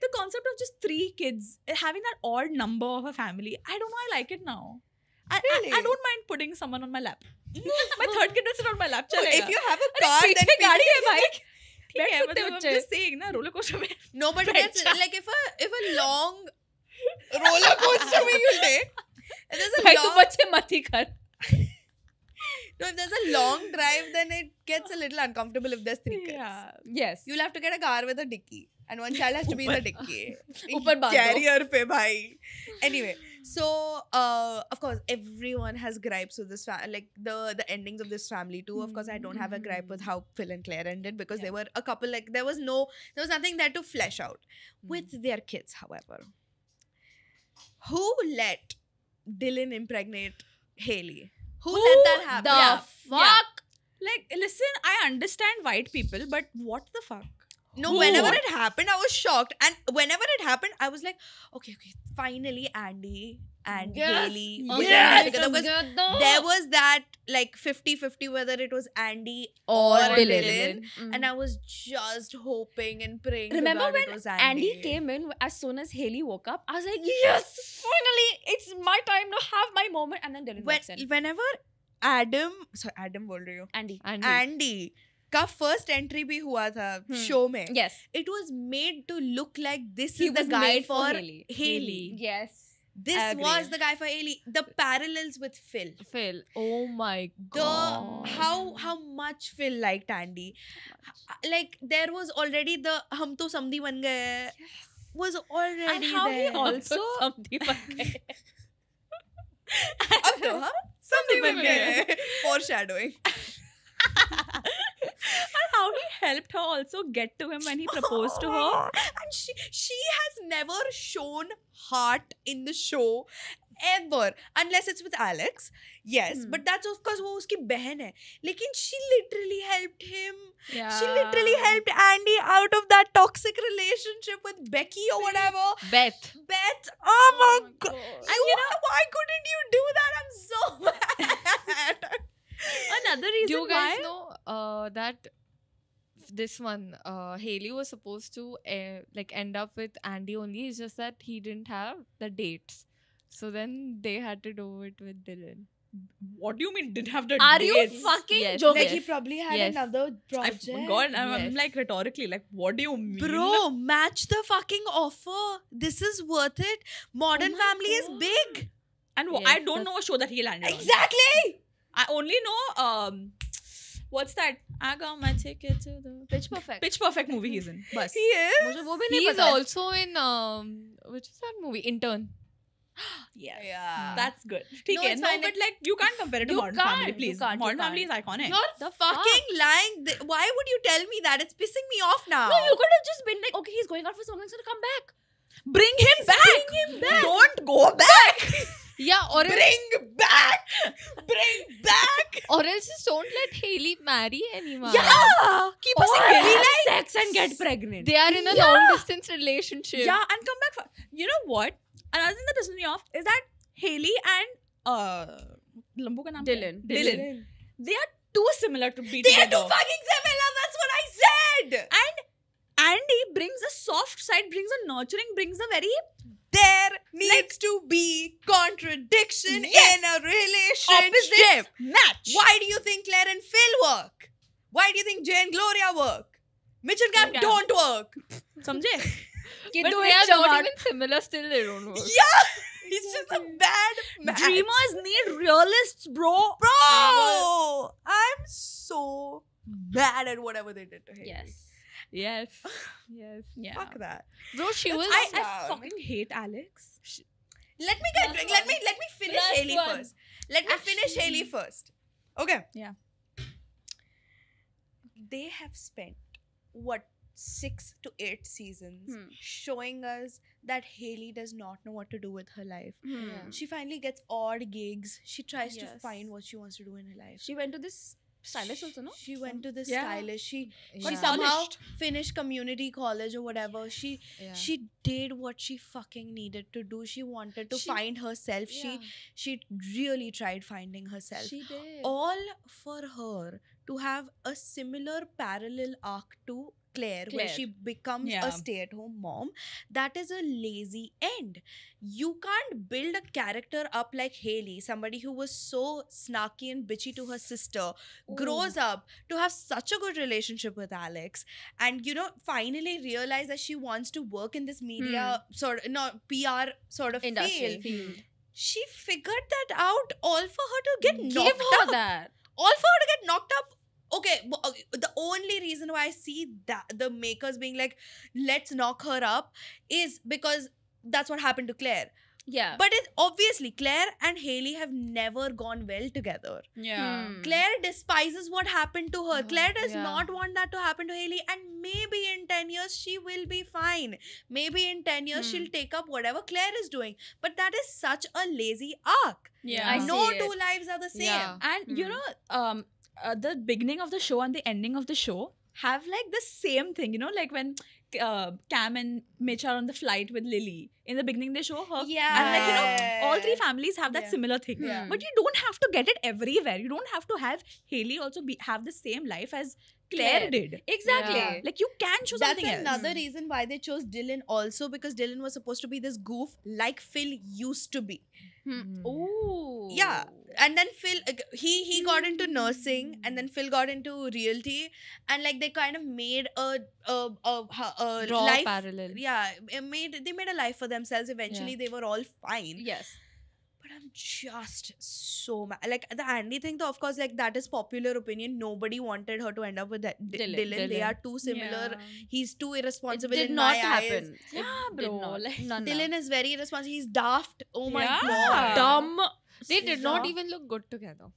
the concept of just 3 kids having that odd number of a family, I don't know. I like it now. Really? I don't mind putting someone on my lap. My third kid will sit on my lap. If chalega. you have a car, then... पीछे गाड़ी है भाई. ठीक है, बैठ मतलब सकते I'm बच्चे. just saying ना roller coaster में. No, but that's Better. like if a long roller coaster we will take. If there's a भाई तू long, बच्चे मत ही कर. no, if there's a long drive, then it gets a little uncomfortable if there's 3 kids. Yeah. Yes. You'll have to get a car with a dicky, and one child has to be in the dicky. ऊपर बांध दो. Carrier pe bhai. Anyway, so of course everyone has gripes with this like the endings of this family too. Of course, I don't have a gripe with how Phil and Claire ended because they were a couple like there was nothing there to flesh out with their kids. However, who let Dylan impregnate Haley? Who let that happen? The Yeah. fuck? Like, listen, I understand white people, but what the fuck? No, Who? whenever it happened, I was shocked. And whenever it happened, I was like, okay, finally Andy and Haley were Yes. together. Because there was that like 50-50 whether it was Andy Or or Dylan. Dylan. And I was just hoping and praying to Remember God it when was Andy came in as soon as Haley woke up? I was like, yes, finally, it's my time to have my moment. And then Dylan walks in. Whenever Adam बोल रही हूँ Andy. Andy का first entry भी हुआ था show में. Yes. It was made to look like this He is the was guy made for Haley. Haley. Yes. This I agree. was the guy for Haley. The parallels with Phil. Phil. Oh my The god. how much Phil liked Andy. Like there was already the hum to samdhi ban gaye was already And how he there. also Samdhi ban gaye. Ab to, huh? Samdhi ban ban gaye. Foreshadowing. and how he helped her also get to him when he proposed to her. And she has never shown heart in the show ever unless it's with Alex. Yes, but that's of course वो उसकी बहन है. लेकिन she literally helped him. Yeah. She literally helped Andy out of that toxic relationship with Becky or whatever. Beth. Beth, oh my god. And you know, Why couldn't you do that? I'm so mad. another Do reason you guys why know that this one, Haley was supposed to like end up with Andy only. It's just that he didn't have the dates. So then they had to do it with Dylan. what do you mean didn't have the Are you dates? fucking Yes. joking? Like he probably had Yes. another I project. forgot. I'm Yes. like rhetorically, like, what do you mean? Bro, match the fucking offer. This is worth it. Modern Oh my Family is God. big. And Yes, I don't know a show that he landed on. Exactly. I only know what's that? I got my ticket to the Pitch Perfect. Pitch Perfect movie he's in. Bus. He is. मुझे वो भी नहीं He's पता है. also in which is that movie? Intern. Yes. Yeah. That's good. ठीक No, है. it's No, fine, but like you can't compare it to You Modern Family, can't, you please. can't, you Modern Family is can't. iconic. You're The fucking lying. Why would you tell me that? It's pissing me off now. No, you could have just been like, okay, he's going out for so long, he's gonna come back. Bring him back. Bring him back. Don't go back. Yeah, or else, Bring back. Bring back. or else just don't let Hailey marry anyone. Yeah. Keep us Or in have like sex and get pregnant. They are in a long distance relationship. Yeah, and come back. You know what? Another thing that pisses me off is that Hailey and Lambu ka naam kya hai? Dylan. Dylan. They are too similar to be They are together. too fucking similar. That's what I said. And Andy brings a soft side, brings a nurturing, brings a very There needs to be contradiction Yes. in a relationship. opposite match. Why do you think Claire and Phil work? Why do you think Jay and Gloria work? Mitch and Gab Gab. don't work. समझे? But they are not even similar, still they don't work. Yeah, it's just a bad match. Dreamers need realists, bro. Bro, I'm so mad at whatever they did to him. Yes. Yes. Yes. Yeah. Fuck that. Bro, she was. I fucking hate Alex. Let me get drink. Let me finish Plus Hailey one. first. Let me finish Hailey first. Okay. Yeah. They have spent what 6 to 8 seasons showing us that Hailey does not know what to do with her life. Hmm. She finally gets odd gigs. She tries to Yes. find what she wants to do in her life. She went to this stylist also, no? She went to this Yeah. stylist. She Yeah. somehow Polished. finished community college or whatever. Yeah. She did what she fucking needed to do. She wanted to She- find herself. She really tried finding herself. She did. All for her to have a similar parallel arc to Claire, where Claire. she becomes Yeah. a stay-at-home mom. That is a lazy end. You can't build a character up like Hailey, somebody who was so snarky and bitchy to her sister, grows up to have such a good relationship with Alex, and finally realize that she wants to work in this media PR sort of Industry. field. She figured that out all for her to get Give knocked her up. that. All for her to get knocked up. Okay, the only reason why I see that the makers being like, let's knock her up, is because that's what happened to Claire. Yeah. But it's obviously Claire and Hailey have never gone well together. Yeah. Claire despises what happened to her. Claire does Yeah. not want that to happen to Hailey, and maybe in 10 years she will be fine. Maybe in 10 years she'll take up whatever Claire is doing. But that is such a lazy arc. Yeah. I No see it. two lives are the same. Yeah. And you know, the beginning of the show and the ending of the show have like the same thing. You know, like when Cam and Mitch are on the flight with Lily. In the beginning, they show her. Yeah. And like, you know, all three families have that Yeah. similar thing. Yeah. But you don't have to get it everywhere. You don't have to have Hailey also have the same life as Claire did. Exactly. Yeah. Like you can show That's something else. another reason why they chose Dylan also, because Dylan was supposed to be this goof like Phil used to be. Ooh. Yeah. And then Phil, he got into nursing, and then Phil got into realty, and like they kind of made a Draw life. parallel. Yeah, they made a life for themselves. Eventually, they were all fine. Yes. But I'm just so mad. Like the Andy thing, though, of course, like that is popular opinion. Nobody wanted her to end up with that Dylan. They Dylan. are too similar. Yeah. He's too It irresponsible did in not my happen. eyes. Yeah, It did bro, not. like, No, no. Dylan is very irresponsible. He's daft. Oh my Yeah. god. Dumb. They did not Yeah. even look good together.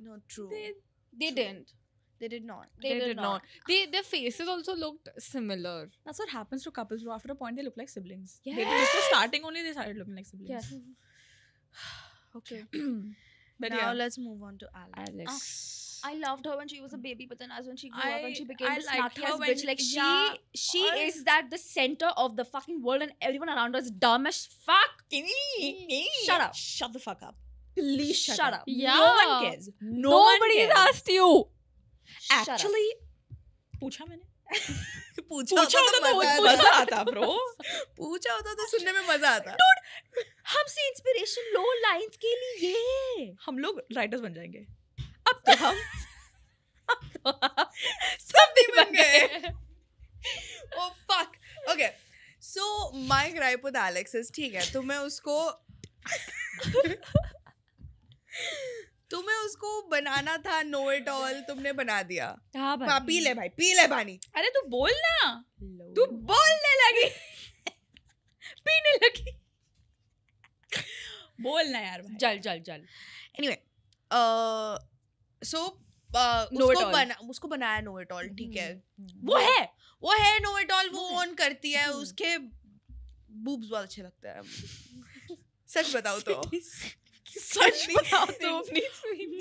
No, true. They didn't. They did not. They did not. Their faces also looked similar. that's what happens to couples who after a point they look like siblings. Yes. They before starting only they started looking like siblings. Yes. Okay. But now yeah. let's move on to Alex. Alex. I loved her when she was a baby, but then as when she grew up and she I became the liked snarky her ass when- bitch, like yeah, she I- is that the center of the fucking world, and everyone around her is dumb as fuck. Shut up. Shut the fuck up. Please shut, Shut up. up. No one Yeah. cares. No one Nobody's cares. asked you. Shut up. Actually, पूछा मैंने पूछा पूछा होता तो मजा मजा आता bro. पूछा होता तो सुनने में मजा आता. हमसे इंस्पिरेशन लो लाइंस के लिए. हम लोग राइटर्स बन जाएंगे. अब तो हम सब भी बन गए. Oh fuck. Okay. So my gripe with Alex is ठीक है तुम्हें उसको बनाना था नो इट ऑल, तुमने बना दिया. हाँ पी ले भाई, पी ले पानी. अरे तू बोल ना. तू बोलने लगी. पीने लगी. बोलना यार भाई. जल. Anyway, so Know it all. उसको बनाया नो इट ऑल. ठीक है, वो है नो इट ऑल. वो ऑन करती है, उसके बूब्स बहुत अच्छे लगते हैं. सच बताओ तो. सच बताओ तो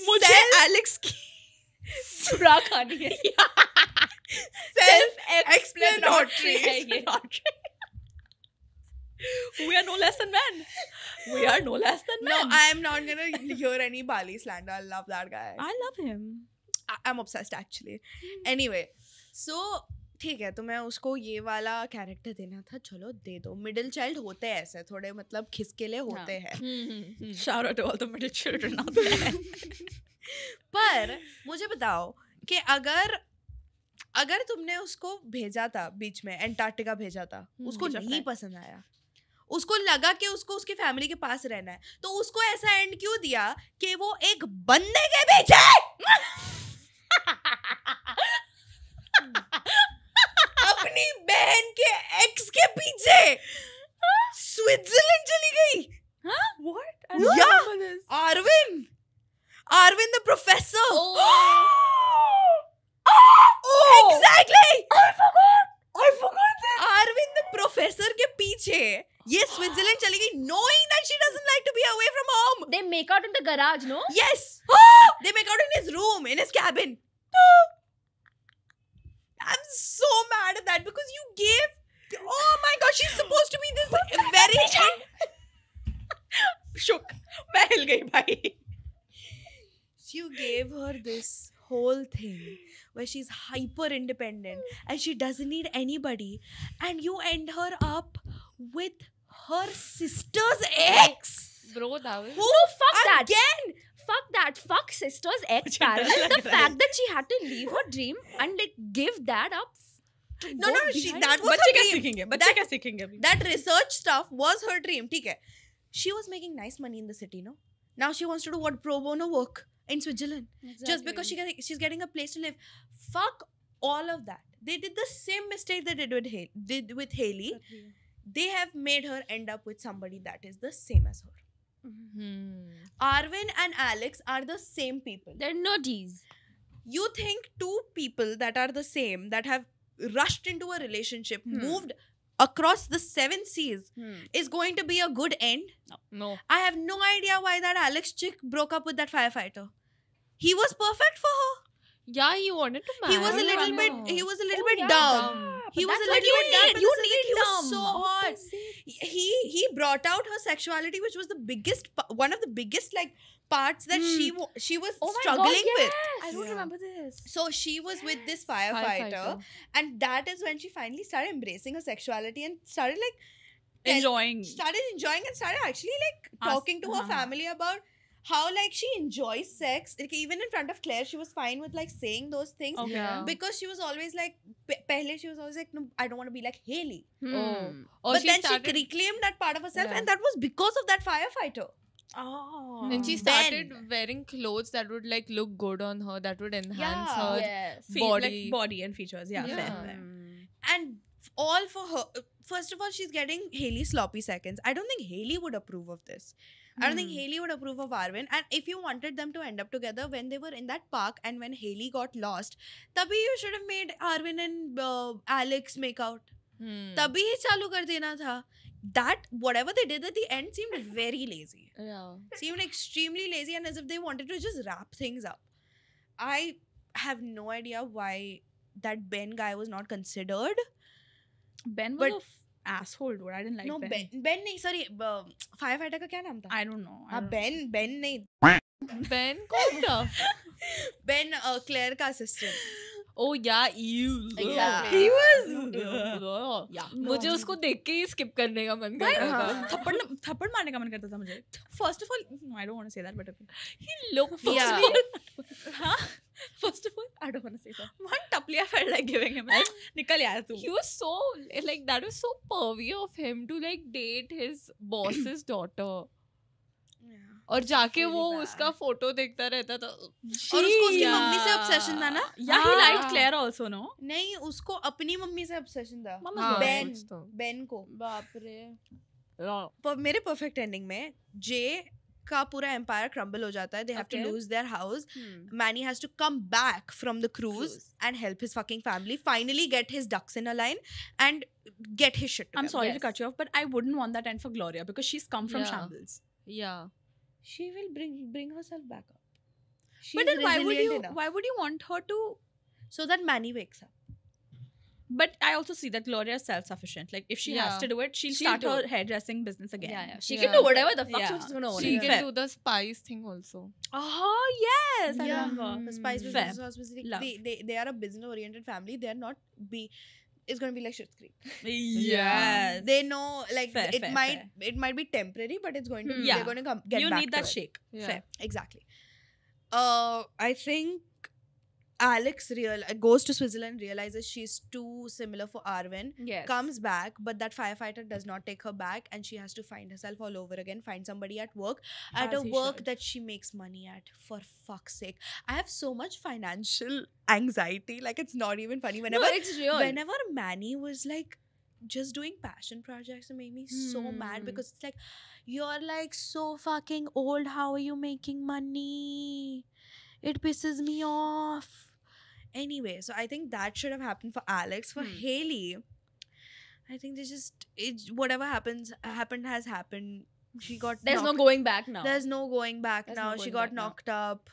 मुझे एलेक्स की सुरा खानी है. Self explanatory. है ये. We are no less than men. We are no less than No, men. I am not gonna hear any Bali slander. I love that guy. I love him. I'm obsessed actually. Anyway, so ठीक है, तुम्हें उसको ये वाला character देना था, चलो दे दो. मिडिल चाइल्ड होते हैं ऐसे थोड़े, मतलब खिसकेले होते हैं. Shout out to all the middle children out there. पर मुझे बताओ कि अगर तुमने उसको भेजा था बीच में, एंटार्क्टिका भेजा था, उसको भेजा नहीं था. पसंद आया, उसको लगा कि उसको उसकी फैमिली के पास रहना है, तो उसको ऐसा एंड क्यों दिया कि वो एक बंदे के पीछे अपनी बहन के एक्स के पीछे स्विट्जरलैंड चली गई. What? I don't don't remember remember this. Arvin the professor. Oh. Exactly. I forgot that. Arvin the professor के पीछे ये स्विट्जरलैंड चली गई, knowing that she doesn't like to be away from home. They make out in the garage, no? Yes. They make out in his room, in his cabin. I'm so mad at that because you gave. Oh my god, she's supposed to be this very. Shook. मैं हिल गई भाई. You gave her this whole thing where she's hyper independent and she doesn't need anybody, and you end her up with her sister's ex. Bro, that was Who? No, fuck that. Again? Fuck that. Fuck sister's ex मुझे डर parents. लग The रहा है. fact that she had to leave her dream and like give that up. to No, go no, she behind that it. was बच्चे her क्या dream. सीखेंगे? बच्चे That- क्या सीखेंगे अभी? That research stuff was her dream. ठीक है. She was making nice money in the city, no? Now she wants to do what pro bono work in Switzerland. Just because she's getting a place to live. Fuck all of that. They did the same mistake they did with Hailey. They have made her end up with somebody that is the same as her. Arvin and Alex are the same people. They're nudgies. You think two people that are the same, that have rushed into a relationship, moved across the 7 seas, is going to be a good end? no. I have no idea why that Alex chick broke up with that firefighter. He was perfect for her. Yeah, he wanted to marry. He was a little her. bit yeah, dumb. He was That's a what little you bit dumb. need. but You the thing is, need he was dumb. so hot. He brought out her sexuality, which was the biggest, one of the biggest like parts that she was Oh my struggling God, with. yes. I don't Yeah. remember this. So she was with this firefighter, and that is when she finally started embracing her sexuality and started like Enjoying. started enjoying and started actually like Ask- talking to her family about how like she enjoys sex. Like, even in front of Claire, she was fine with like saying those things. Okay. Yeah. Because she was always like, pehle she was always like, no, I don't want to be like Hailey. Oh. But she then started, she reclaimed that part of herself, Yeah. and that was because of that firefighter. Oh. and she Ben. started wearing clothes that would like look good on her, that would enhance Yeah. her Yes. body. Like body and features. Yeah. Yeah. Fair. And all for her. First of all, she's getting Hailey sloppy seconds. I don't think Hailey would approve of this. I don't think Hailey would approve of Arvin. And if you wanted them to end up together when they were in that park and when Hailey got lost, tabhi you should have made Arvin and Alex make out. Tabhi hi chalu kar dena tha. That, whatever they did at the end seemed very lazy. Yeah. Seemed extremely lazy, and as if they wanted to just wrap things up. I have no idea why that Ben guy was not considered. Ben was But- a asshole, dude. I didn't like No, Ben. Ben नहीं, sorry, firefighter का क्या नाम था? I don't know. I हाँ, don't know. Ben नहीं, Ben कौन था? Ben Claire का assistant. Oh yeah, you. Yeah. He was Yeah. मुझे उसको देख के ही skip करने का मन कर रहा था. थप्पड़ मारने का मन करता था मुझे. First of all, no, I don't want to say that, but okay. He looked हाँ? First of all, I don't want to say that. One टपली I felt like giving him. निकल यार तू. He was so like that was so pervy of him to like date his boss's daughter. और जाके really वो bad. उसका photo देखता रहता था. और उसको उसकी मम्मी से obsession था ना? Yeah, he liked हाँ. Claire also, no? नहीं, उसको अपनी मम्मी से obsession था. Mama's Ben, कुछ तो. Ben को. बाप रे. पर मेरे perfect ending में Jay का पूरा empire crumble हो जाता है. They have to Okay. lose their house. Manny has to come back from the cruise and help his fucking family finally get his ducks in a line and get his shit together. I'm sorry to Yes. cut you off, but I wouldn't want that end for Gloria because she's come from Yeah. shambles. Yeah. She will bring herself back up. She's But then why would resilient you enough. why would you want her to? So that Manny wakes up. But I also see that Gloria is self-sufficient. Like if she has Yeah. to do it, she'll She'll start do her it. hairdressing business again. Yeah, yeah. She Yeah. can do whatever the fuck Yeah. she's gonna She own. can Fair. do the spice thing also. Oh yes, I Yeah. remember. The Spice Fair. Business House, Love. they are a business oriented family. They're not it's gonna be like Schitt's Creek. Yes. They know like Fair, it fair, might might be temporary, but it's going to Yeah. they're going to come get you back need to that it. shake. Yeah. Fair. Exactly. I think Alex goes to Switzerland, realizes she's too similar for Arwen, Yes. comes back, but that firefighter does not take her back, and she has to find herself all over again, find somebody at work, at As a he work should. that she makes money at. For fuck's sake, I have so much financial anxiety, like it's not even funny. No, Whenever it's real. whenever Manny was like just doing passion projects, it made me so mad Hmm. because it's like you're like so fucking old. How are you making money? It pisses me off. Anyway, so I think that should have happened for Alex. For Haley, I think they just whatever happened has happened. She got There's no knocked- going back now. There's no going back There's now. no She going got back now. knocked up.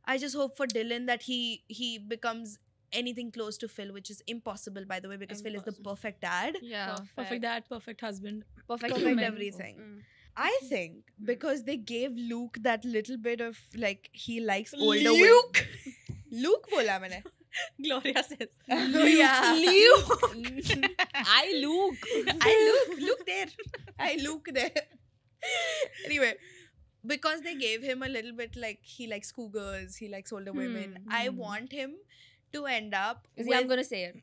I just hope for Dylan that he becomes anything close to Phil, which is impossible, by the way, because Phil is the Impossible. perfect dad. Yeah. Perfect dad, perfect husband. Perfect. Perfect human. everything. Mm. I think because they gave Luke that little bit of like he likes older Luke. women. Luke bola maine. Gloria says. Oh, yeah. Luke. I Luke. Look there. I Luke there. Anyway, because they gave him a little bit like he likes cougars, he likes older women. I want him to end up See, I'm with gonna say it.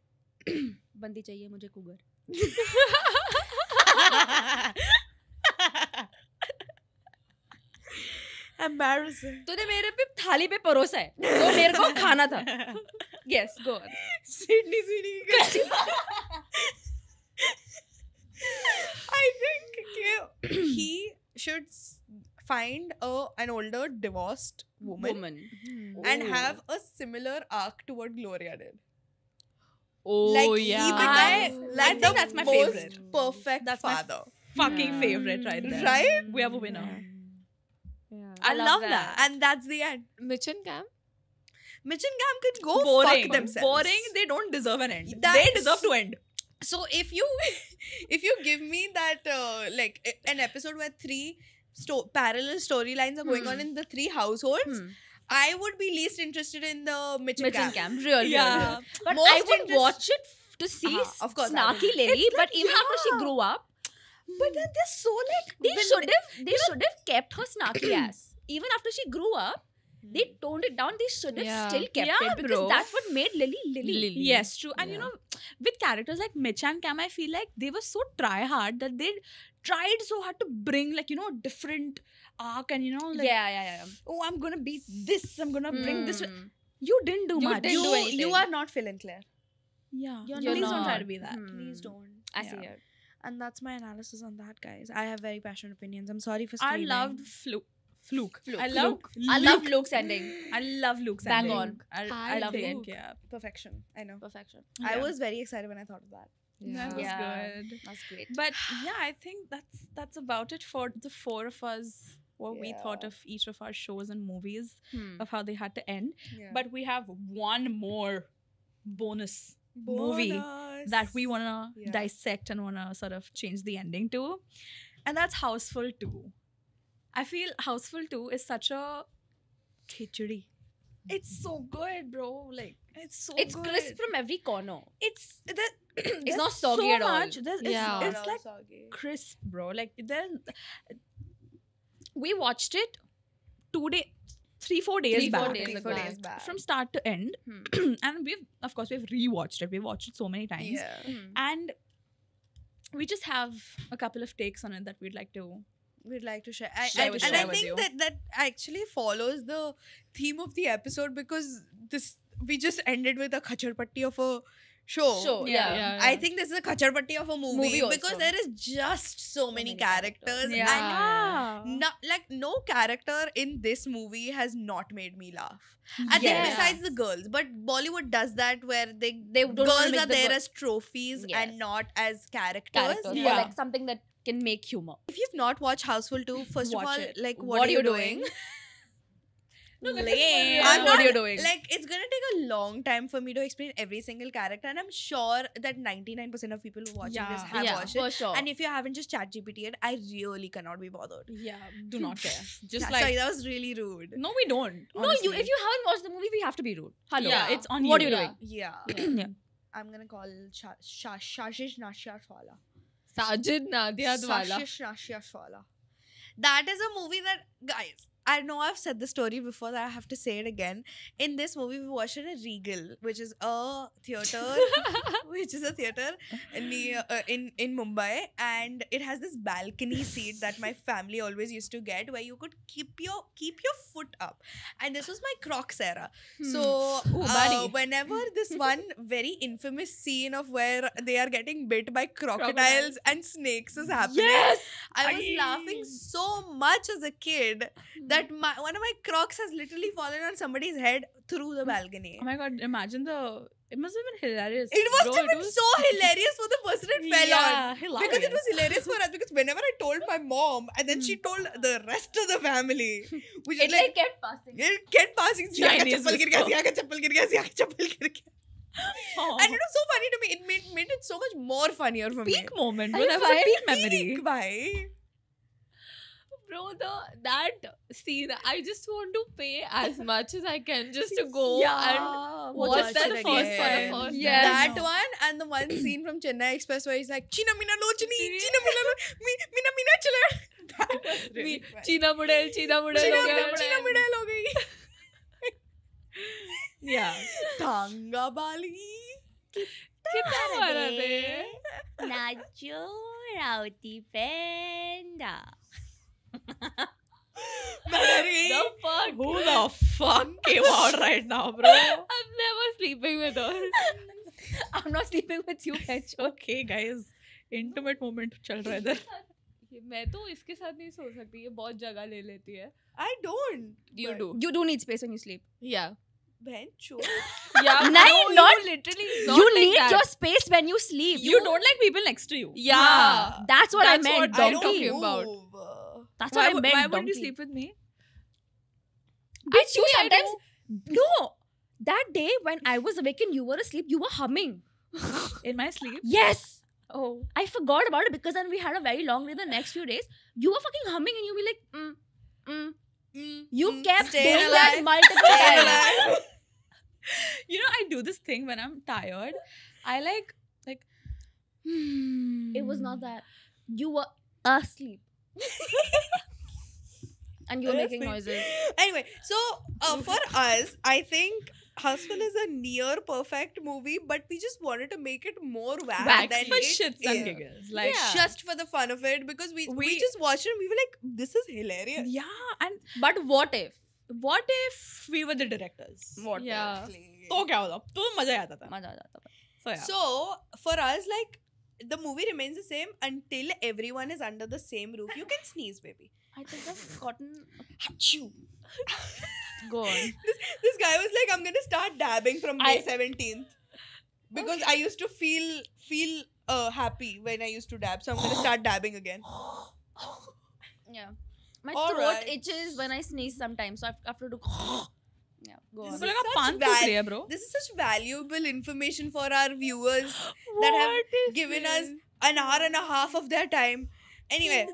बंदी चाहिए मुझे cougar. embarrassing. तूने मेरे पे थाली पे परोसा है तो मेरे को खाना था. Yes, go on. Sydney Sweeney. I think he should find an older divorced woman, and Oh. have a similar arc to what Gloria did. Oh Like yeah. he becomes I like think the that's my most favorite. perfect That's my father. Fucking Yeah. favorite right there. Right? We have a winner. Yeah. I love that. And that's the end. Mitch and Cam. Mitch and Cam can go Boring. fuck themselves. Boring. They don't deserve an end. They That's- deserve to end. So if you give me that like an episode where three parallel storylines are going on in the three households, I would be least interested in the Mitch and Mitch Cam. and Cam, real. Yeah. But Most I would interest- watch it to see of course I snarky would. Lily. It's But like, even after she yeah. grew up, But then they're so like they should have kept her snarky ass. Even after she grew up, they toned it down. They should have Yeah. still kept Yeah, it because bro. that's what made Lily Lily. Yes, true. And you Yeah. know, with characters like Mitch and Cam, I feel like they were so try hard that they tried so hard to bring like, you know, a different arc and, you know, like, yeah. oh, I'm going to be this, I'm going to bring this. Mm. You didn't do You much. didn't do anything. you are not Phil and Claire. Yeah. You're Please don't try not. to be that. Hmm. Please don't. I see Yeah. it. And that's my analysis on that, guys. I have very passionate opinions. I'm sorry for I screaming. loved Fluke. Fluke. I love I love Luke's ending. I love Luke's Bang ending. on. I love think. Luke. Yeah. perfection. I know. Perfection. I Yeah. was very excited when I thought of that. That was Yeah. good. That's great. But yeah, I think that's about it for the four of us. What we thought Yeah. of each of our shows and movies, Hmm. of how they had to end. Yeah. But we have one more bonus movie Bonus. that we want to Yeah. dissect and want to sort of change the ending to. And that's Houseful 2. I feel Houseful 2 is such a khichdi. It's so good, bro. Like it's so It's good. crisp from every corner. It's the It's not soggy at all. Yeah. It's like crisp, bro. Like we watched it 2 days, 3-4 days 3-4 back. days 3-4 ago. days back. From start to end. Hmm. And we've rewatched it. We've watched it so many times. Yeah. Hmm. And we just have a couple of takes on it that we'd like to. We'd like to share. Share with And I you. think that actually follows the theme of the episode, because we just ended with a khacharpatti of a show. Yeah. I think this is a khacharpatti of a movie Movie because also. there is just so many many characters. characters. Yeah. And no character in this movie has not made me laugh. I think Yes. besides the girls, but Bollywood does that where They don't wanna girls make are the there girl- as trophies Yes. and not as characters. Characters. Yeah. Or like something that can make humor. If you've not watched Houseful 2, first Watch of all, it. like What what, are are you you doing? Lame. I'm What are not- you doing? Like, it's gonna take a long time for me to explain every single character, and I'm sure that 99% of people who are watching this Yeah. have Yeah, watched it. for sure. And if you haven't just chat GPT it, I really cannot be bothered. Yeah. Do not care. Just Yeah, like sorry, that was really rude. no, we don't. no, honestly. if you haven't watched the movie, we have to be rude. Hello. Yeah, it's on What you. are you Yeah. doing? Yeah. Yeah. I'm gonna call Shashish Nashiashwala. Sajid Nadiadwala. Shashish Nashiashwala. That is a movie that, guys, I know I've said the story before, that I have to say it again. In this movie, we watched it at Regal, which is a theater, in Mumbai, and it has this balcony seat that my family always used to get, where you could keep your foot up. And this was my Crocs era. So buddy. whenever this one very infamous scene of where they are getting bit by crocodiles and snakes is happening, Yes! I was laughing so much as a kid that one of my Crocs has literally fallen on somebody's head through the balcony. Oh my god! Imagine it must have been hilarious. It must bro. have been so hilarious for the person it fell on. hilarious. Because it was hilarious for us. Because whenever I told my mom, and then she told the rest of the family, which is It like, like kept passing. it kept passing. Ziya ka Chinese chappal gir gaya, whisper. Ziya ka chappal gir gaya, Ziya ka chappal gir gaya. Oh. And it was so funny to me. It made it so much more funnier for me. peak moment. Are Bro, you that was a fine? peak memory. Peak, bhai. Bro, that scene, I just want to pay as much as I can just to go and watch watch that it first for again. the first Yes. time. That one and the one scene from Chennai Express where he's like, China Mina Lochini, China Mina Mina Mina Chala. That was really funny. China Mudel ho gaya. China Midal ho gayi. Yeah. Tanga Bali. Kitna mara de? Nacho Rauti Penda. The fuck? Who the fuck came out right now, bro? I'm never sleeping with her. I'm not sleeping with you, Pecho. Okay, guys. Intimate moment चल रहा है इधर. मैं तो इसके साथ नहीं सो सकती, ये बहुत जगह ले लेती है. I don't. You But- do. You do need space when you sleep. Yeah. Bencho. Yeah. No, you not- literally. You need your space when you sleep. You don't like people next to you. Yeah. That's what That's I meant. what I'm Donkey. talking about. Move. That's Why, what I meant. why wouldn't you donkey. sleep with me? Bitch, you Actually, I sometimes. No. That day when I was awake and you were asleep, you were humming. In my sleep? Yes. Oh. I forgot about it because then we had a very long day the next few days. You were fucking humming and you were like, You kept Stay doing alive. that multiple Stay times. alive. You know, I do this thing when I'm tired. I like. It was not that. You were asleep. And you were making noises. Anyway, so for us, I think Houseful is a near perfect movie, but we just wanted to make it more wack Back than for it shits and is. giggles. Like, Yeah. Just for the fun of it, because we just watched it and we were like, this is hilarious. yeah. And But what if? what if we were the directors? What Yeah. तो क्या होता? तो मजा आता था. if? मजा आ जाता था. So yeah. So for us, like, the movie remains the same until everyone is under the same roof. You can sneeze, baby. I think I've gotten. Go on. This guy was like, I'm gonna start dabbing from May I- 17th. Because I used to feel happy when I used to dab. So I'm gonna start dabbing again. Yeah. My All throat right. itches when I sneeze sometimes, so I have to do. Yeah, go This on. is तो लगा such पान val- फूक रही है, bro. This is such valuable information for our viewers that have given us an hour and a half of their time. Anyway,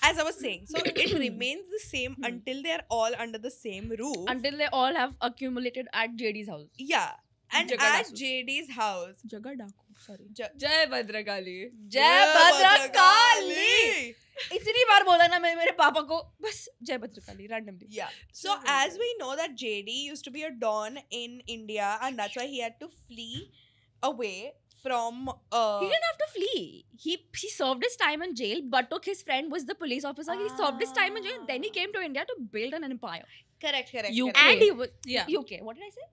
as I was saying, so it remains the same until they are all under the same roof. Until they all have accumulated at JD's house. Yeah. And Jagadasu. at JD's house. Jaga Daku, sorry. Jai Bhadrakali. जय भद्रकाली. इतनी बार बोला ना मैं मेरे पापा को बस जय Bhadrakali randomly. Yeah. So as we know that JD used to be a don in India, and that's why he had to flee away from. He didn't have to flee. He served his time in jail. Buttock, his friend, was the police officer. He served his time in jail. Then he came to India to build an empire. Correct. UK. And he was Yeah. UK. What did I say?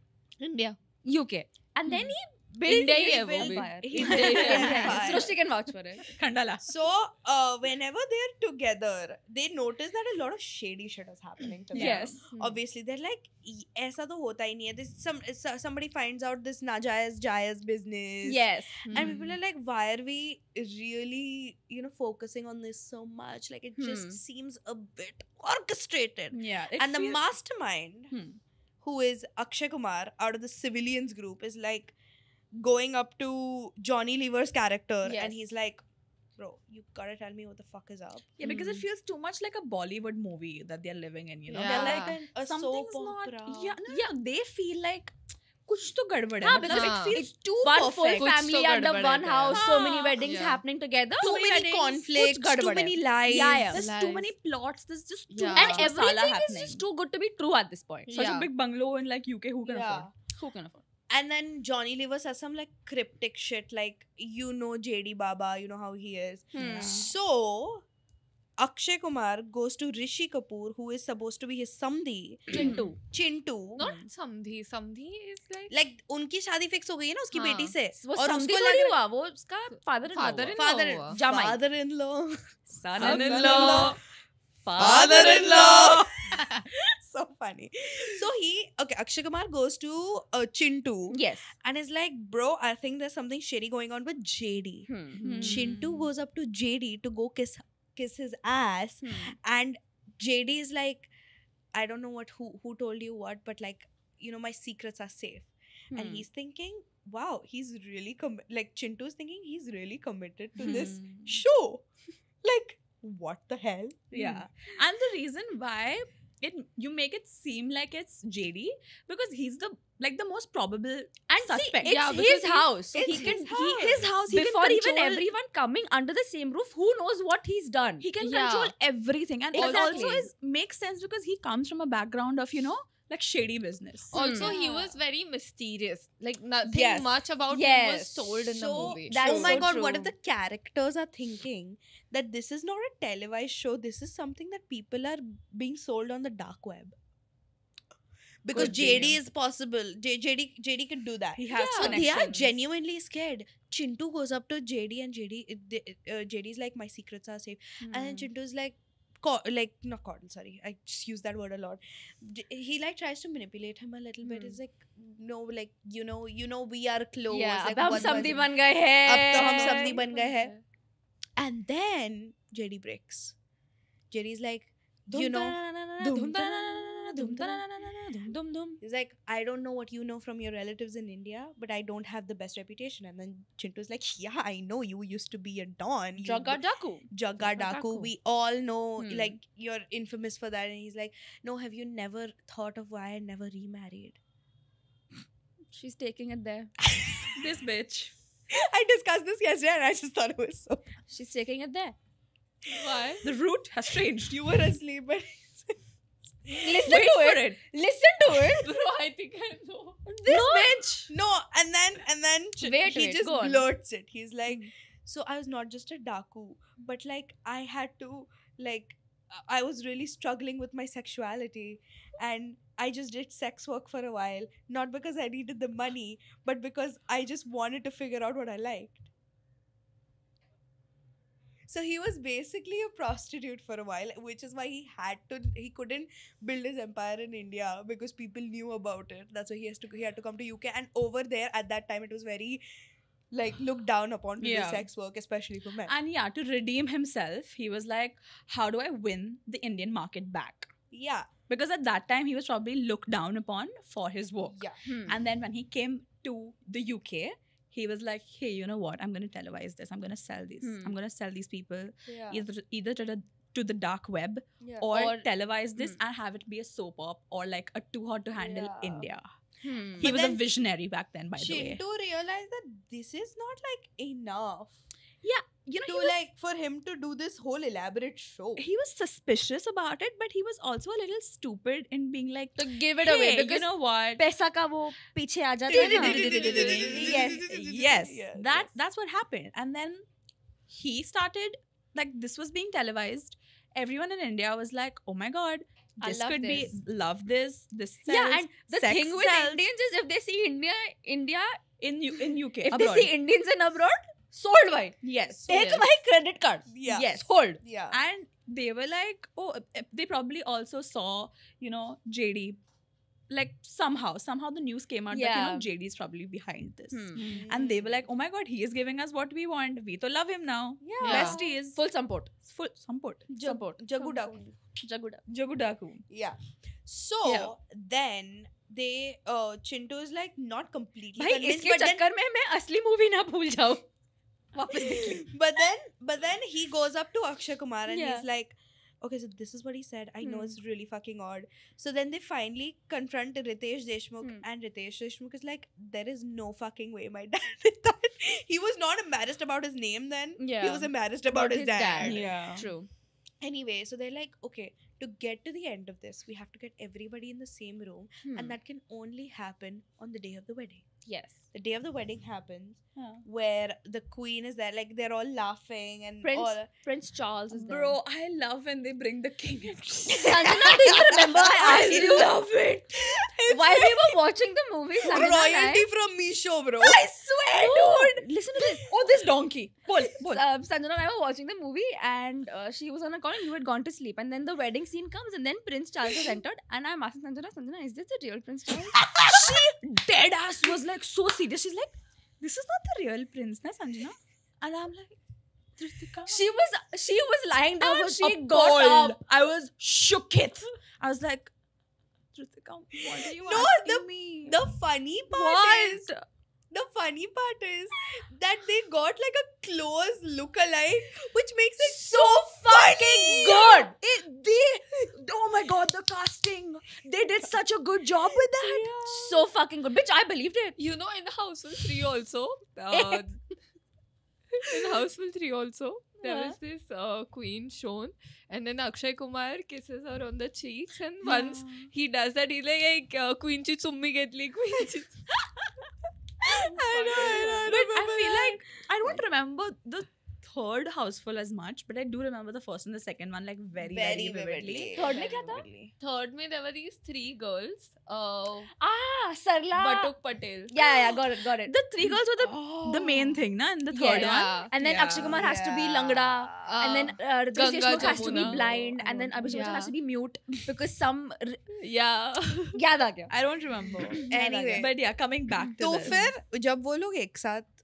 India. UK. And then he built India his ही है वो भी. empire. India ही है. Srushti can vouch for it. Khandala. So whenever they're together, they notice that a lot of shady shit is happening to them. Yes. Obviously, they're like, ऐसा तो होता ही नहीं है. This somebody finds out this Jayas business. Yes. And people are like, why are we really, focusing on this so much? Like, it just seems a bit orchestrated. Yeah. And the mastermind, who is Akshay Kumar, out of the civilians group, is like going up to Johnny Lever's character, Yes. and he's like, bro, you gotta tell me what the fuck is up. Yeah, because it feels too much like a Bollywood movie that they're living in, Yeah. They're like, a something's soap not. opera. Yeah, they feel like कुछ तो गड़बड़ है. हाँ, मतलब because हाँ. it feels too one full perfect. कुछ family तो under गड़बड़ one है house, क्या? so many हाँ. weddings Yeah. happening together. Too So many weddings, conflicts, कुछ too गड़बड़ many है. lies. Yeah. There's Lies. too many plots. There's just too Yeah. much And masala everything is happening. just too good to be true at this point. Such Yeah. a big bungalow in like UK. Who can Yeah. afford? Who can afford? And then Johnny Lever says some like cryptic shit, like, JD Baba, you know how he is. Yeah. So Akshay Kumar goes to Rishi Kapoor, who is supposed to be his samdi, Chintu. Not Samdhi. Samdhi is Like उनकी शादी fix हो गई है ना उसकी हाँ. बेटी से. वो और समझी उसको थोड़ी लग हुआ, वो उसका father father-in-law. Jamai. father-in-law. Son-in-law. Father-in-law. So funny. So Akshay Kumar goes to Chintu Yes. and is like, bro, I think there's something shady going on with JD. Chintu goes up to JD to go kiss his ass, and JD is like, I don't know who told you what, but like, my secrets are safe. And he's thinking, wow, he's really like Chintu's thinking he's really committed to this show. Like, what the hell? Yeah. And the reason why you make it seem like it's JD because he's the most probable And suspect. see, it's Yeah, his because house. So it's he can his house. his house. He before can even control, everyone coming under the same roof, who knows what he's done? he can Yeah. control everything, and it Exactly. also makes sense because he comes from a background of like shady business. Also, he Yeah. was very mysterious. Like nothing Yes. much about him Yes. was told in the So movie. that's oh my so god, true. what if the characters are thinking that this is not a televised show, this is something that people are being sold on the dark web? Because Could be. JD is possible. JD can do that. He has So they are connections. genuinely scared. Chintu goes up to JD and JD's like, my secrets are safe. And then Chintu's like, not coddle, sorry. I just use that word a lot. He like tries to manipulate him a little bit. He's like, no, like, we are close. Yeah, like, अब हम one समधी person- बन गए हैं. अब तो हम समधी बन गए हैं. And then JD breaks. JD's like, he's like, I don't know what you know from your relatives in India, but I don't have the best reputation. And then Chintu's like, yeah, I know you used to be a don. You Jagadaku. Jagadaku. We all know, Hmm. like, you're infamous for that. And he's like, no, have you never thought of why I never remarried? She's taking it there. This bitch. I discussed this yesterday and I just thought it was so. She's taking it there. Why? The route has changed. You were asleep, but. Listen Wait to for it. it. Listen to it. Bro, I think I know. This bitch. No, and then Wait, he wait, just go on. blurts it. He's like, so I was not just a daku, but like I had to, like, I was really struggling with my sexuality, and I just did sex work for a while, not because I needed the money, but because I just wanted to figure out what I liked. So he was basically a prostitute for a while, which is why he couldn't build his empire in India because people knew about it. That's why he had to come to UK. And over there at that time, it was very like looked down upon to do Yeah. sex work, especially for men. And yeah, to redeem himself, he was like, how do I win the Indian market back? Yeah. Because at that time, he was probably looked down upon for his work. Yeah. And then when he came to the UK, he was like, hey, you know what? I'm going to televise this. I'm going to sell these. I'm going to sell these people Yeah. either to the dark web Yeah. or Or- televise this and have it be a soap op or like a Too Hot to Handle Yeah. India. Hmm. He But was a then visionary back then, by the way. Chintu realized that this is not like enough You know, to like for him to do this whole elaborate show. he was suspicious about it, but he was also a little stupid in being like, To give it hey, away you because know what? पैसा का वो पीछे आ जाता है ना. yes, Yes, that's what happened. And then he started, like, this was being televised. Everyone in India was like, oh my god, I this love could this. be, love this sells, Yeah, and the sex thing with sells. Indians is if they see India, in UK, if abroad. they see Indians in abroad, sold by. yes, Take Yes. my credit card. Yeah. yes, Sold. Yeah. and they were like, oh, they probably also saw, you know, JD, like somehow the news came out that, you know, Yeah. JD is probably behind this. Hmm. And they were like, oh my god, he is giving us what we want. We to love him now. Yeah. Besties. Full support. Full support. Support. Jagudaku. Jaguda. Jagudaku. Yeah. So Yeah. then they Chintu is like not completely भाई convinced, इसके but then चक्कर में मैं असली movie ना भूल जाऊं. वापस देख ली. but then he goes up to Akshay Kumar and Yeah. he's like, okay, so this is what he said. I know Hmm. it's really fucking odd. So then they finally confront Ritesh Deshmukh, Hmm. and Ritesh Deshmukh is like, there is no fucking way my dad did that. He was not embarrassed about his name then. Yeah. He was embarrassed about his dad. Yeah. True. Anyway, so they're like, okay, to get to the end of this, we have to get everybody in the same room, and that can only happen on the day of the wedding. Yes. The day of the wedding happens Huh. where the queen is there, like they're all laughing and Prince all. Prince Charles is Bro, I love when they bring the king in. Sanjana, do you remember I asked you? love it. While we were watching the movie, Sanjana Royalty and I, from Misho, bro. I swear, dude. listen to this. Oh, this donkey. Pull. Sanjana and I were watching the movie, and she was on a call, and you had gone to sleep. And then the wedding scene comes, and then Prince Charles has entered, and I'm asking Sanjana, is this the real Prince Charles? She dead ass was like so serious. She's like, this is not the real prince, na Sanjana? And I'm like, Ritika. she was lying down, I but was she got appalled. up. I was shook it. I was like, Ritika, what are you No, asking me? The funny part is, the funny part is that they got like a close look-alike, which makes it so fucking Good. Oh my god, the casting. They did such a good job with that. So fucking good. Bitch, I believed it. You know, in Houseful 3 also, in Houseful 3 also, there was this queen shown, and then Akshay Kumar kisses her on the cheeks, and once he does that, he's like, queen chi chummi getli, queen chi. I know. But I feel like I don't remember the third Houseful as much, but I do remember the first and the second one like very vividly. Third में क्या था? Third में there were these 3 girls, Sarla. Batuk Patel. Yeah, got it. The 3 girls were the main thing, na? In the third Yes. one. And then Akshay Kumar has to be langda, and then Ritesh Ganga Deshmukh has to be Jamuna. blind, and then Abhishek Bachchan has to be mute because some Yeah. याद आ गया. I don't remember. Anyway. But yeah, coming back to तो this. फिर जब वो लोग एक साथ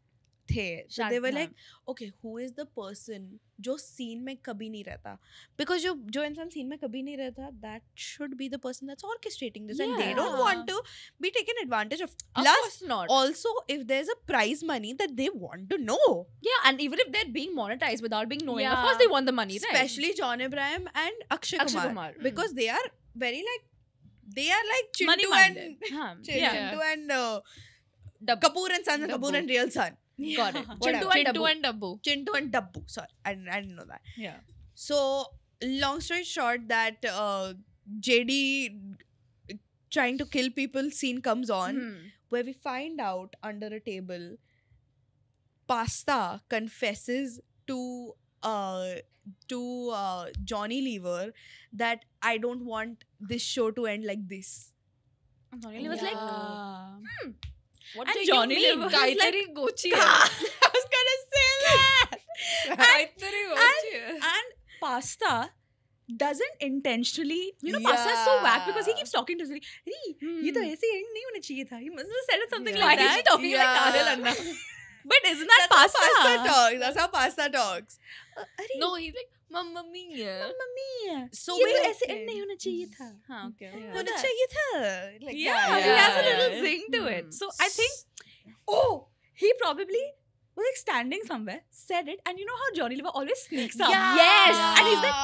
थे, so they were हाँ. like, okay, who is the person जो scene में कभी नहीं रहता? Because जो इंसान scene में कभी नहीं रहता, that should be the person that's orchestrating this, and they don't Yeah. want to be taken advantage of. Of Plus, course not. also, if there's a prize money that they want to know, Yeah, and even if they're being monetized without being knowing, of Yeah. course they want the money, right? especially John Abraham and Akshay Akshay Kumar, Kumar. because they are very like Chintu Money-minded. and Huh. Chintu and Dabbu. Kapoor and Son, Dabbu. Kapoor and Real Son. Got it. Whatever. Chintu and Dabbu. Chintu and Dabbu. Chintu and Dabbu. Sorry, I didn't know that. Yeah. So, long story short, that JD trying to kill people scene comes on, Hmm. where we find out under a table, Pasta confesses to Johnny Lever that I don't want this show to end like this. He was like, what And do Johnny you mean? Lever was like, Gaitari Gochi. I was gonna say that. Gaitari Gochi. And Pasta doesn't intentionally, Pasta is so whack because he keeps talking to Zuri. ये तो ऐसे end नहीं होना चाहिए था. He must have said something Why like is that. he talking like Yeah. Narel Anna? But isn't that That's Pasta? how Pasta talks. That's how Pasta talks. अरे No, he's like, Mamma Mia. Mummy So ये तो wait, ऐसे end नहीं होना चाहिए था. हाँ, okay. होना चाहिए था. Like Yeah, that. he has a Yeah. little zing to it. So I think, oh, he probably was like standing somewhere, said it, and you know how Johnny Lever always sneaks up. Yes. And he's like,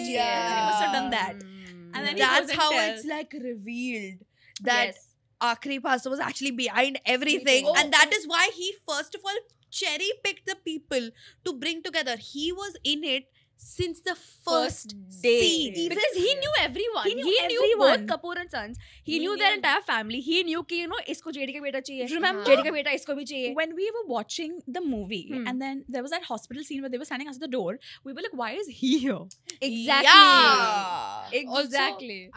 Yeah. He must have done that. And then he That's goes and how tells- it's like revealed that Yes. Akri Pasta was actually behind everything. Oh, And that is why he first of all cherry picked the people to bring together. He was in it since the first day. scene. Because he knew everyone. He knew both everyone. Kapoor and Sons. He He knew their knew- entire family. He knew कि इसको JD का बेटा चाहिए. Remember- JD का बेटा इसको भी चाहिए. when we were watching the movie, Hmm. and then there was that hospital scene where they were standing outside the door, we were like, why is he here? Exactly. Yeah. Exactly.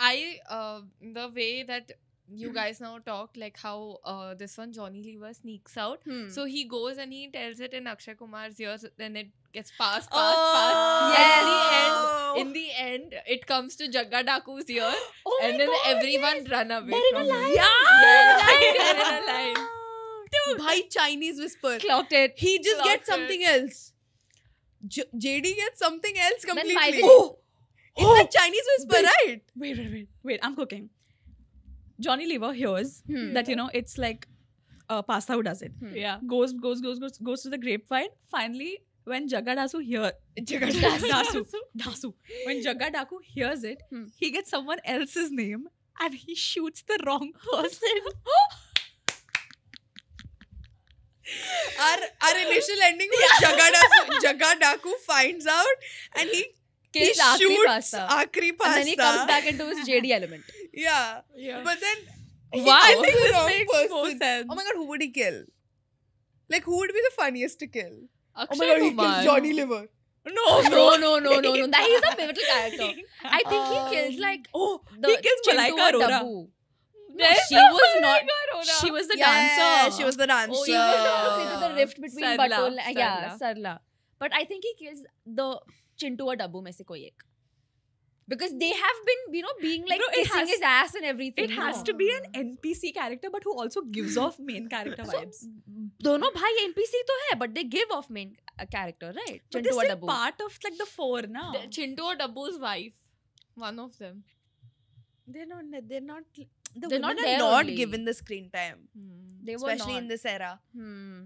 The way that you guys now talk, like how this one Johnny Lever sneaks out. So he goes and he tells it in Akshay Kumar's ears, then it gets passed. Yes. In the end, it comes to Jagga Daku's ear, Oh and my then God, everyone run away They're in from a him. line. They're in a line. Bhai Chinese whisper. Clocked it. He just Clocked gets something else. JD gets something else Then why completely. did he- It's like Chinese whisper, right? Wait, I'm cooking. Johnny Lever hears that, you know, it's like Pasta who does it. Yeah. Goes to the grapevine. Finally, when Jagga Dasu Dasu. When Jagga Daku hears it, he gets someone else's name and he shoots the wrong person. Our initial ending was Jagga Daku finds out and he Kills Akri shoots Pasta. Akri Pasta. And then he comes back into his JD element. Yeah. Yeah. But then he Wow. kills the This wrong makes person. no sense. Oh my god, who would he kill? Like, who would be the funniest to kill? Akshay Oh my god, he Kumar. kills Johnny Liver. No. No. That he's a pivotal character. I think he kills like Oh, the he kills Chintu Malaika or Arora. Dabbu. There's She was not. She was the Yeah, dancer. she was the dancer. She was the one who created the rift between Sarla. Batul and Sarla. But I think he kills the Chintu or Dabbu में से कोई एक. Because they have been, you know, being like No, it kissing has- his ass and everything. It has to be an NPC character, but who also gives off main character vibes. दोनों भाई NPC तो है, but they give off main character, right? But Chintu they're or still Dabbu. part of like the four now. Chintu or Dabbu's wife. One of them. They're not the They're women not are there not only. given the screen time. They were Especially not. in this era. Hmm.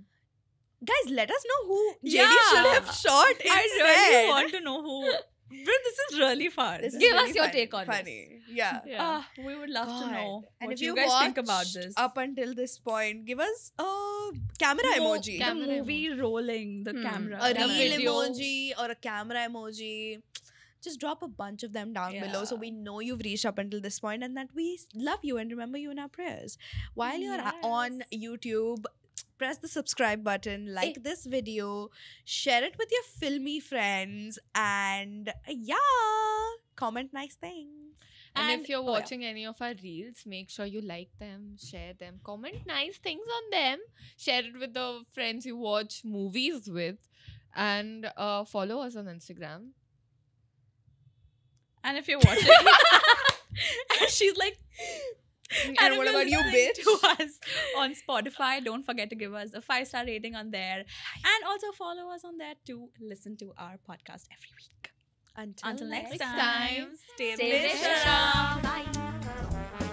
Guys, let us know who JD Yeah. should have shot instead. I really want to know who. Bro, this is really fun. This is Give us really your funny- take on this. funny. Yeah. Yeah. We would love to God. know And what if you you guys think about watched this. up until this point, give us a camera No, emoji. The Camera movie rolling, the Hmm. camera. A camera reel video. emoji or a camera emoji. Just drop a bunch of them down below so Yeah. we know you've reached up until this point and that we love you and remember you in our prayers. While you're on YouTube, press the subscribe button, like this video, share it with your filmy friends, and comment nice things. And if you're oh, yeah. watching any of our reels, make sure you like them, share them, comment nice things on them, share it with the friends you watch movies with, and follow us on Instagram. And if you're watching, and she's like, And what if you're about you, listening bitch? to us on Spotify, don't forget to give us a 5-star rating on there, and also follow us on there to listen to our podcast every week. Until next time, stay Stay rich. rich. Bye.